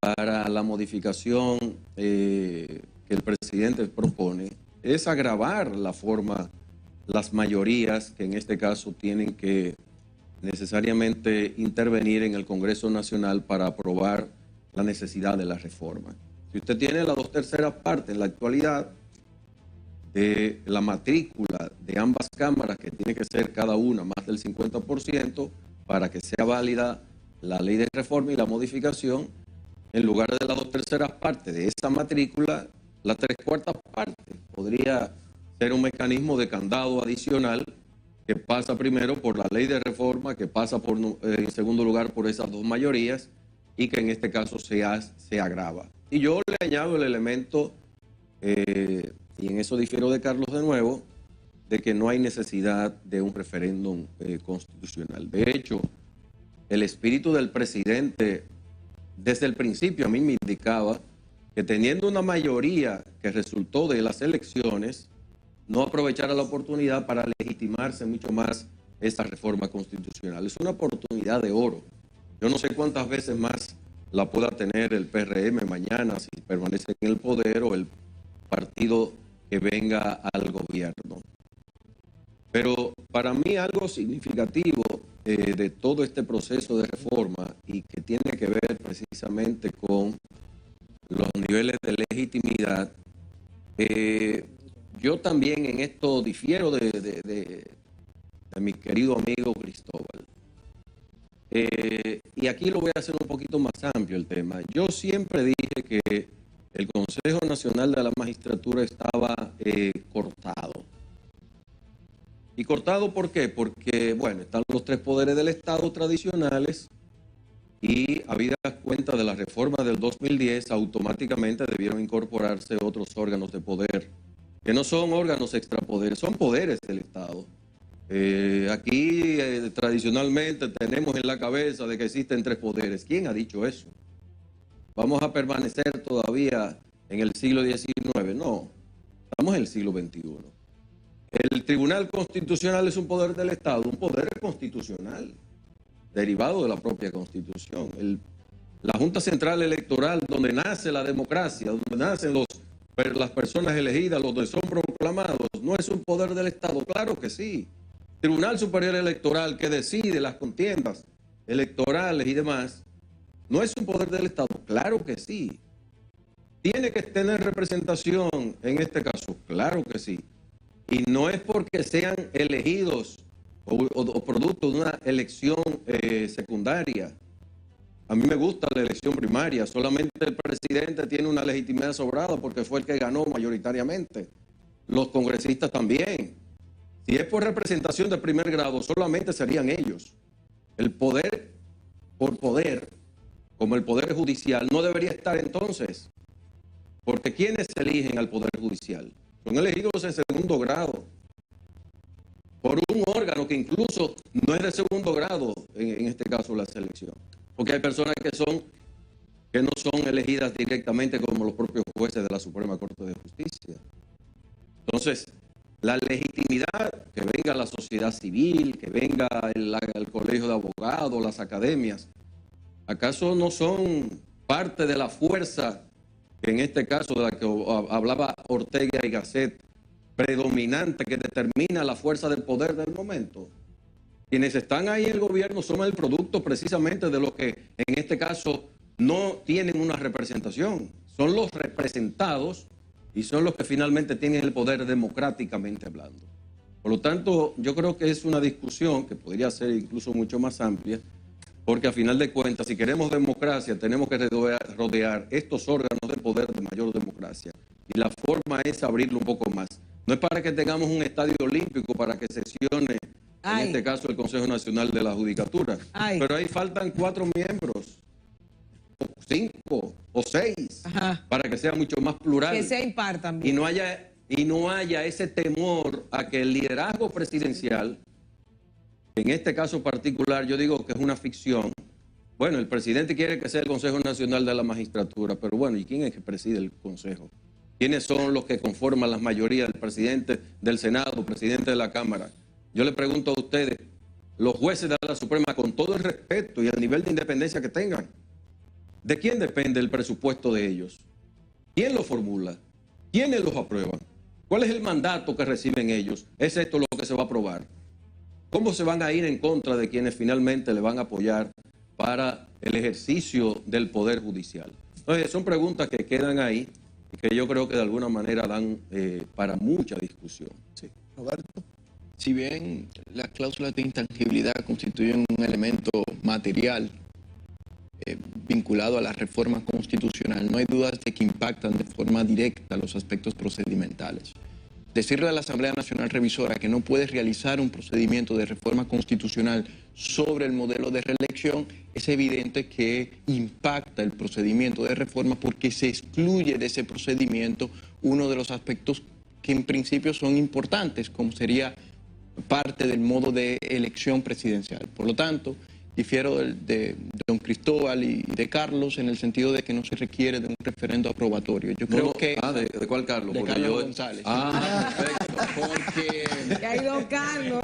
para la modificación que el presidente propone es agravar la forma, las mayorías que en este caso tienen que necesariamente intervenir en el Congreso Nacional para aprobar la necesidad de la reforma. Si usted tiene las 2/3 partes en la actualidad de la matrícula de ambas cámaras, que tiene que ser cada una más del 50% para que sea válida la ley de reforma y la modificación, en lugar de las 2/3 partes de esa matrícula, la 3/4 parte podría ser un mecanismo de candado adicional que pasa primero por la ley de reforma, que pasa en segundo lugar por esas dos mayorías y que en este caso se agrava. Y yo le añado el elemento, y en eso difiero de Carlos de nuevo, de que no hay necesidad de un referéndum constitucional. De hecho, el espíritu del presidente desde el principio a mí me indicaba que teniendo una mayoría que resultó de las elecciones, no aprovechara la oportunidad para legitimarse mucho más esta reforma constitucional. Es una oportunidad de oro. Yo no sé cuántas veces más la pueda tener el PRM mañana si permanece en el poder o el partido que venga al gobierno. Pero para mí algo significativo de todo este proceso de reforma y que tiene que ver precisamente con los niveles de legitimidad, yo también en esto difiero de mi querido amigo Cristóbal. Y aquí lo voy a hacer un poquito más amplio el tema. Yo siempre dije que el Consejo Nacional de la Magistratura estaba cortado. ¿Y cortado por qué? Porque, bueno, están los tres poderes del Estado tradicionales y, habida cuenta de la reforma del 2010, automáticamente debieron incorporarse otros órganos de poder, que no son órganos extrapoderes, son poderes del Estado. Aquí tradicionalmente tenemos en la cabeza de que existen tres poderes. ¿Quién ha dicho eso? vamos a permanecer todavía en el siglo XIX. No, estamos en el siglo XXI. El Tribunal Constitucional es un poder del Estado, un poder constitucional, derivado de la propia Constitución. La Junta Central Electoral, donde nace la democracia, donde nacen las personas elegidas, donde son proclamados, no es un poder del Estado. Claro que sí. Tribunal Superior Electoral, que decide las contiendas electorales y demás, no es un poder del Estado. Claro que sí. ¿Tiene que tener representación en este caso? Claro que sí. Y no es porque sean elegidos o producto de una elección secundaria. A mí me gusta la elección primaria. Solamente el presidente tiene una legitimidad sobrada porque fue el que ganó mayoritariamente. Los congresistas también. Si es por representación de primer grado, solamente serían ellos. El poder por poder, como el poder judicial, no debería estar entonces. Porque ¿quiénes eligen al poder judicial? Son elegidos en segundo grado por un órgano que incluso no es de segundo grado, en este caso la selección. Porque hay personas que no son elegidas directamente como los propios jueces de la Suprema Corte de Justicia. Entonces, la legitimidad, que venga la sociedad civil, que venga el colegio de abogados, las academias, ¿acaso no son parte de la fuerza, en este caso de la que hablaba Ortega y Gasset, predominante, que determina la fuerza del poder del momento? Quienes están ahí en el gobierno son el producto precisamente de lo que en este caso no tienen una representación. Son los representados y son los que finalmente tienen el poder democráticamente hablando. Por lo tanto, yo creo que es una discusión que podría ser incluso mucho más amplia, porque a final de cuentas, si queremos democracia, tenemos que rodear estos órganos de poder de mayor democracia. Y la forma es abrirlo un poco más. No es para que tengamos un estadio olímpico para que sesione, en este caso, el Consejo Nacional de la Judicatura. Pero ahí faltan 4 miembros, o 5 o 6, para que sea mucho más plural. Que sea impar también. Y no haya ese temor a que el liderazgo presidencial, en este caso particular, yo digo que es una ficción. Bueno, el presidente quiere que sea el Consejo Nacional de la Magistratura, pero bueno, ¿y quién es que preside el Consejo? ¿Quiénes son los que conforman las mayorías? El presidente del Senado, presidente de la Cámara. Yo le pregunto a ustedes, los jueces de la Suprema, con todo el respeto y el nivel de independencia que tengan, ¿de quién depende el presupuesto de ellos? ¿Quién lo formula? ¿Quiénes los aprueban? ¿Cuál es el mandato que reciben ellos? ¿Es esto lo que se va a aprobar? ¿Cómo se van a ir en contra de quienes finalmente le van a apoyar para el ejercicio del Poder Judicial? Entonces, son preguntas que quedan ahí y que yo creo que de alguna manera dan para mucha discusión. Sí, Roberto. Si bien las cláusulas de intangibilidad constituyen un elemento material vinculado a la reforma constitucional, no hay dudas de que impactan de forma directa los aspectos procedimentales. Decirle a la Asamblea Nacional Revisora que no puede realizar un procedimiento de reforma constitucional sobre el modelo de reelección es evidente que impacta el procedimiento de reforma porque se excluye de ese procedimiento uno de los aspectos que en principio son importantes, como sería parte del modo de elección presidencial. Por lo tanto, difiero de don Cristóbal y de Carlos en el sentido de que no se requiere de un referendo aprobatorio. Yo creo que... ¿De cuál Carlos? De Carlos González. Perfecto. Porque... Ahí don Carlos,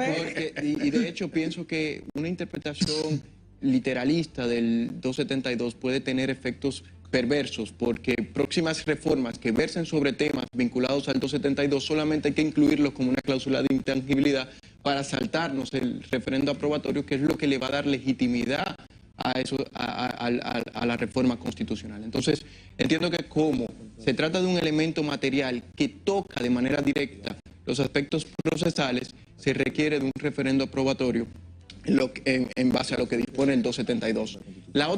y de hecho pienso que una interpretación literalista del 272 puede tener efectos perversos, porque próximas reformas que versen sobre temas vinculados al 272 solamente hay que incluirlos como una cláusula de intangibilidad para saltarnos el referendo aprobatorio, que es lo que le va a dar legitimidad a eso, a la reforma constitucional. Entonces, entiendo que como se trata de un elemento material que toca de manera directa los aspectos procesales, se requiere de un referendo aprobatorio en base a lo que dispone el 272. La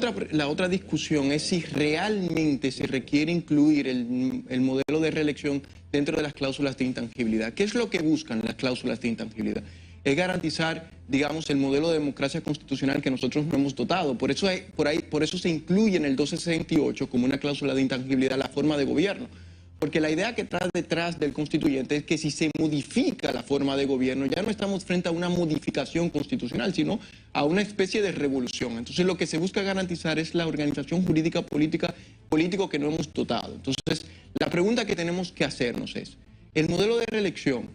otra discusión es si realmente se requiere incluir el modelo de reelección dentro de las cláusulas de intangibilidad. ¿Qué es lo que buscan las cláusulas de intangibilidad? Es garantizar, digamos, el modelo de democracia constitucional que nosotros no hemos dotado. Por eso se incluye en el 268 como una cláusula de intangibilidad la forma de gobierno. Porque la idea que está detrás del constituyente es que si se modifica la forma de gobierno, ya no estamos frente a una modificación constitucional, sino a una especie de revolución. Entonces lo que se busca garantizar es la organización jurídica política político que no hemos dotado. Entonces, la pregunta que tenemos que hacernos es, ¿el modelo de reelección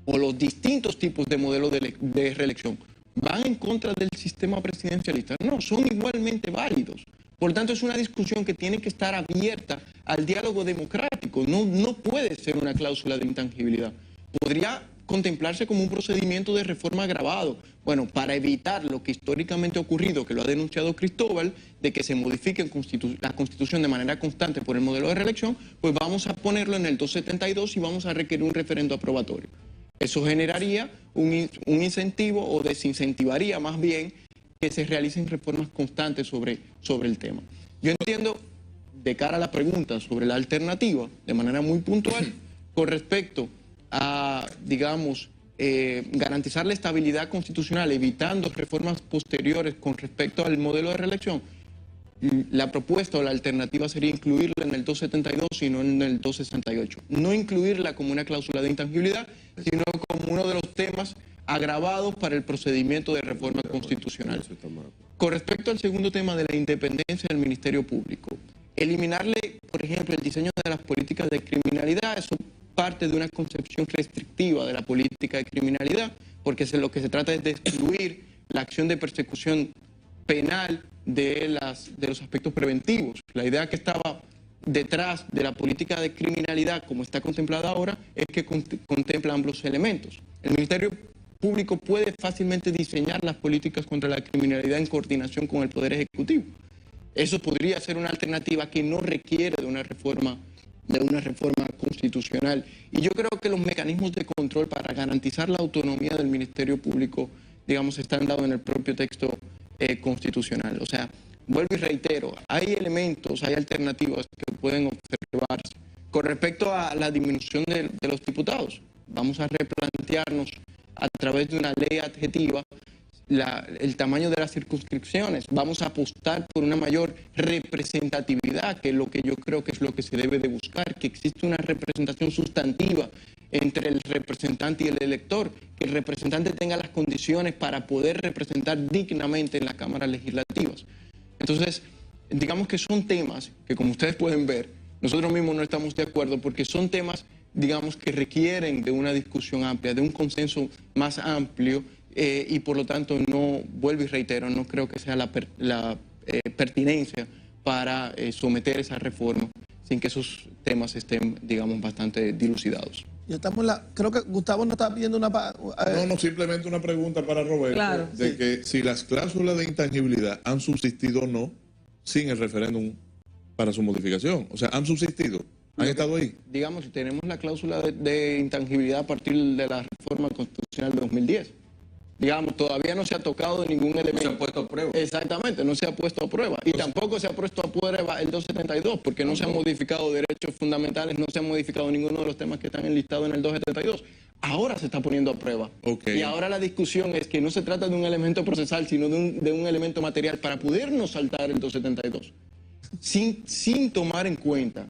o los distintos tipos de modelos de reelección van en contra del sistema presidencialista? No, son igualmente válidos. Por tanto, es una discusión que tiene que estar abierta al diálogo democrático. No puede ser una cláusula de intangibilidad. Podría contemplarse como un procedimiento de reforma agravado. Bueno, para evitar lo que históricamente ha ocurrido, que lo ha denunciado Cristóbal, de que se modifique la Constitución de manera constante por el modelo de reelección, pues vamos a ponerlo en el 272 y vamos a requerir un referendo aprobatorio. Eso generaría un incentivo o desincentivaría más bien que se realicen reformas constantes sobre el tema. Yo entiendo, de cara a la pregunta sobre la alternativa, de manera muy puntual, con respecto a, digamos, garantizar la estabilidad constitucional, evitando reformas posteriores con respecto al modelo de reelección, la propuesta o la alternativa sería incluirla en el 272 y no en el 268. No incluirla como una cláusula de intangibilidad, sino como uno de los temas agravados para el procedimiento de reforma constitucional. Con respecto al segundo tema de la independencia del Ministerio Público, eliminarle, por ejemplo, el diseño de las políticas de criminalidad, eso parte de una concepción restrictiva de la política de criminalidad, porque lo que se trata es de excluir la acción de persecución penal de los aspectos preventivos. La idea que estaba detrás de la política de criminalidad, como está contemplada ahora, es que contempla ambos elementos. El Ministerio Público puede fácilmente diseñar las políticas contra la criminalidad en coordinación con el Poder Ejecutivo. Eso podría ser una alternativa que no requiere de una reforma constitucional. Y yo creo que los mecanismos de control para garantizar la autonomía del Ministerio Público, digamos, están dados en el propio texto constitucional. O sea, vuelvo y reitero, hay elementos, hay alternativas que pueden observarse. Con respecto a la disminución de los diputados, vamos a replantearnos a través de una ley adjetiva el tamaño de las circunscripciones. Vamos a apostar por una mayor representatividad, que es lo que yo creo que es lo que se debe de buscar, que existe una representación sustantiva entre el representante y el elector, que el representante tenga las condiciones para poder representar dignamente en las cámaras legislativas. Entonces, digamos que son temas que, como ustedes pueden ver, nosotros mismos no estamos de acuerdo porque son temas, digamos, que requieren de una discusión amplia, de un consenso más amplio y por lo tanto no, vuelvo y reitero, no creo que sea la pertinencia para someter esa reforma sin que esos temas estén, digamos, bastante dilucidados. Ya estamos creo que Gustavo nos está pidiendo una... No, simplemente una pregunta para Roberto, claro, de que si las cláusulas de intangibilidad han subsistido o no sin el referéndum para su modificación. O sea, ¿han subsistido? ¿Han estado ahí? Digamos, si tenemos la cláusula de intangibilidad a partir de la reforma constitucional de 2010. Digamos, todavía no se ha tocado ningún elemento. No se ha puesto a prueba. Exactamente, no se ha puesto a prueba. Y tampoco se ha puesto a prueba el 272, porque no se han modificado derechos fundamentales, no se han modificado ninguno de los temas que están enlistados en el 272. Ahora se está poniendo a prueba. Y ahora la discusión es que no se trata de un elemento procesal, sino de un elemento material para podernos saltar el 272. Sin tomar en cuenta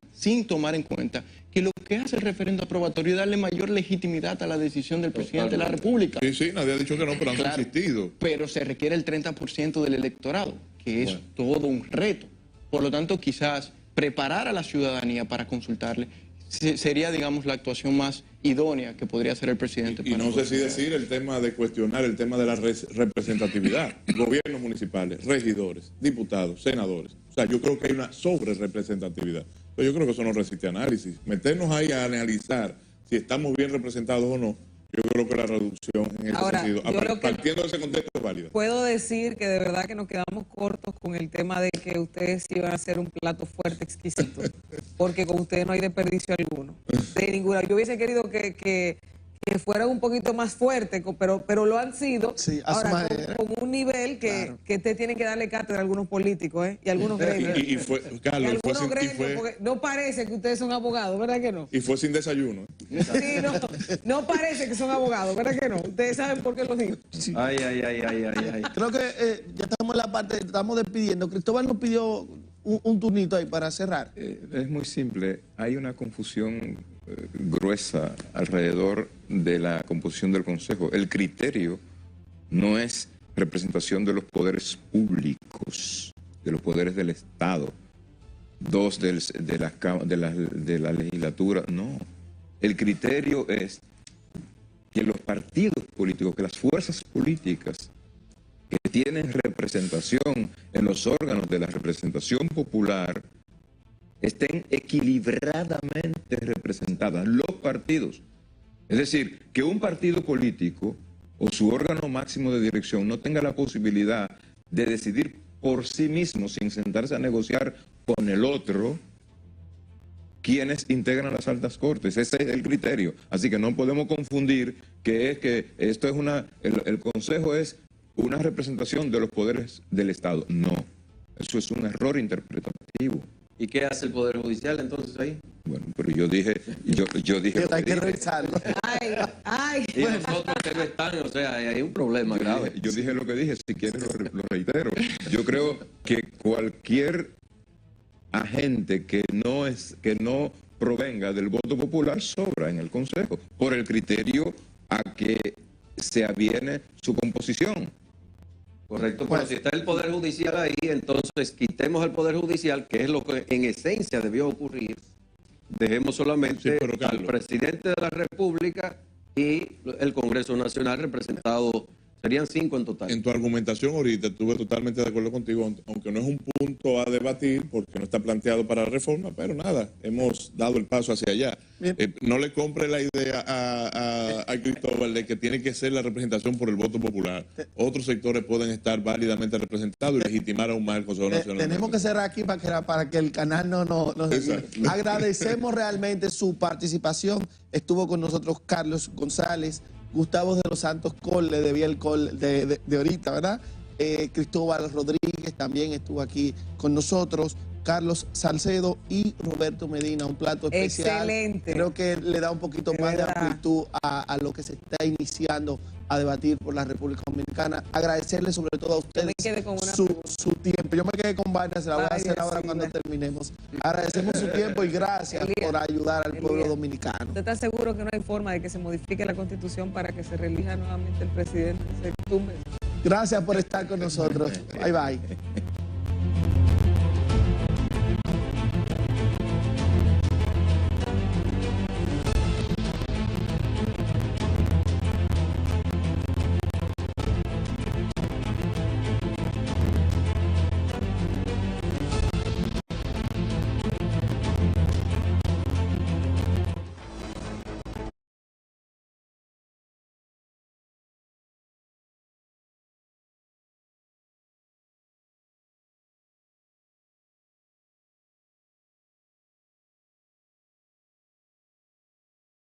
que lo que hace el referendo aprobatorio es darle mayor legitimidad a la decisión del presidente de la República. Sí, nadie ha dicho que no, pero han insistido. Pero se requiere el 30% del electorado, que es todo un reto. Por lo tanto, quizás preparar a la ciudadanía para consultarle sería, digamos, la actuación más idónea que podría hacer el presidente. Y no sé si decir el tema de cuestionar el tema de la representatividad, gobiernos municipales, regidores, diputados, senadores. O sea, yo creo que hay una sobre-representatividad. Pero yo creo que eso no resiste análisis. Meternos ahí a analizar si estamos bien representados o no, yo creo que la reducción en ese sentido, partiendo de ese contexto, es válida. Puedo decir que de verdad que nos quedamos cortos con el tema de que ustedes iban a hacer un plato fuerte, exquisito, porque con ustedes no hay desperdicio alguno, de ninguna. Yo hubiese querido que fuera un poquito más fuerte, pero lo han sido. Sí, ahora con un nivel que te tienen que darle cátedra a algunos políticos y algunos gremios. Carlos, porque no parece que ustedes son abogados, ¿verdad que no? Y fue sin desayuno. Sí, no parece que son abogados, ¿verdad que no? Ustedes saben por qué lo digo. Sí. Ay. Creo que ya estamos en la parte, estamos despidiendo. Cristóbal nos pidió un turnito ahí para cerrar. Es muy simple. Hay una confusión gruesa alrededor de la composición del Consejo. El criterio no es representación de los poderes públicos, de los poderes del Estado. 2 de la legislatura. No. El criterio es que los partidos políticos, que las fuerzas políticas que tienen representación en los órganos de la representación popular estén equilibradamente representadas, los partidos. Es decir, que un partido político o su órgano máximo de dirección no tenga la posibilidad de decidir por sí mismo, sin sentarse a negociar con el otro, quienes integran las altas cortes. Ese es el criterio. Así que no podemos confundir que es que esto es el Consejo es una representación de los poderes del Estado. No, eso es un error interpretativo. ¿Y qué hace el Poder Judicial entonces ahí? Bueno, pero yo dije hay que revisarlo. Y nosotros que no están, o sea, hay un problema grave. Yo dije lo que dije, si quieres lo reitero. Yo creo que cualquier agente que no provenga del voto popular sobra en el Consejo, por el criterio a que se aviene su composición. Correcto, pero si está el Poder Judicial ahí, entonces quitemos al Poder Judicial, que es lo que en esencia debió ocurrir. Dejemos solamente al presidente de la República y el Congreso Nacional representado. Serían 5 en total. En tu argumentación ahorita estuve totalmente de acuerdo contigo, aunque no es un punto a debatir porque no está planteado para la reforma, pero nada, hemos dado el paso hacia allá. No le compre la idea a Cristóbal de que tiene que ser la representación por el voto popular. Otros sectores pueden estar válidamente representados y legitimar aún más el Consejo Nacional. Tenemos que cerrar aquí para que el canal no agradecemos realmente su participación. Estuvo con nosotros Carlos González, Gustavo de los Santos Cole, de Biel Cole de ahorita, ¿verdad? Cristóbal Rodríguez también estuvo aquí con nosotros, Carlos Salcedo y Roberto Medina, un plato especial. Excelente. Creo que le da un poquito más de amplitud a lo que se está iniciando a debatir por la República Dominicana. Agradecerle sobre todo a ustedes su tiempo. Yo me quedé con varias, se la voy a hacer ahora cuando terminemos. Agradecemos su tiempo y gracias por ayudar al pueblo dominicano. ¿Usted está seguro que no hay forma de que se modifique la Constitución para que se reelija nuevamente el presidente? Gracias por estar con nosotros. Bye, bye.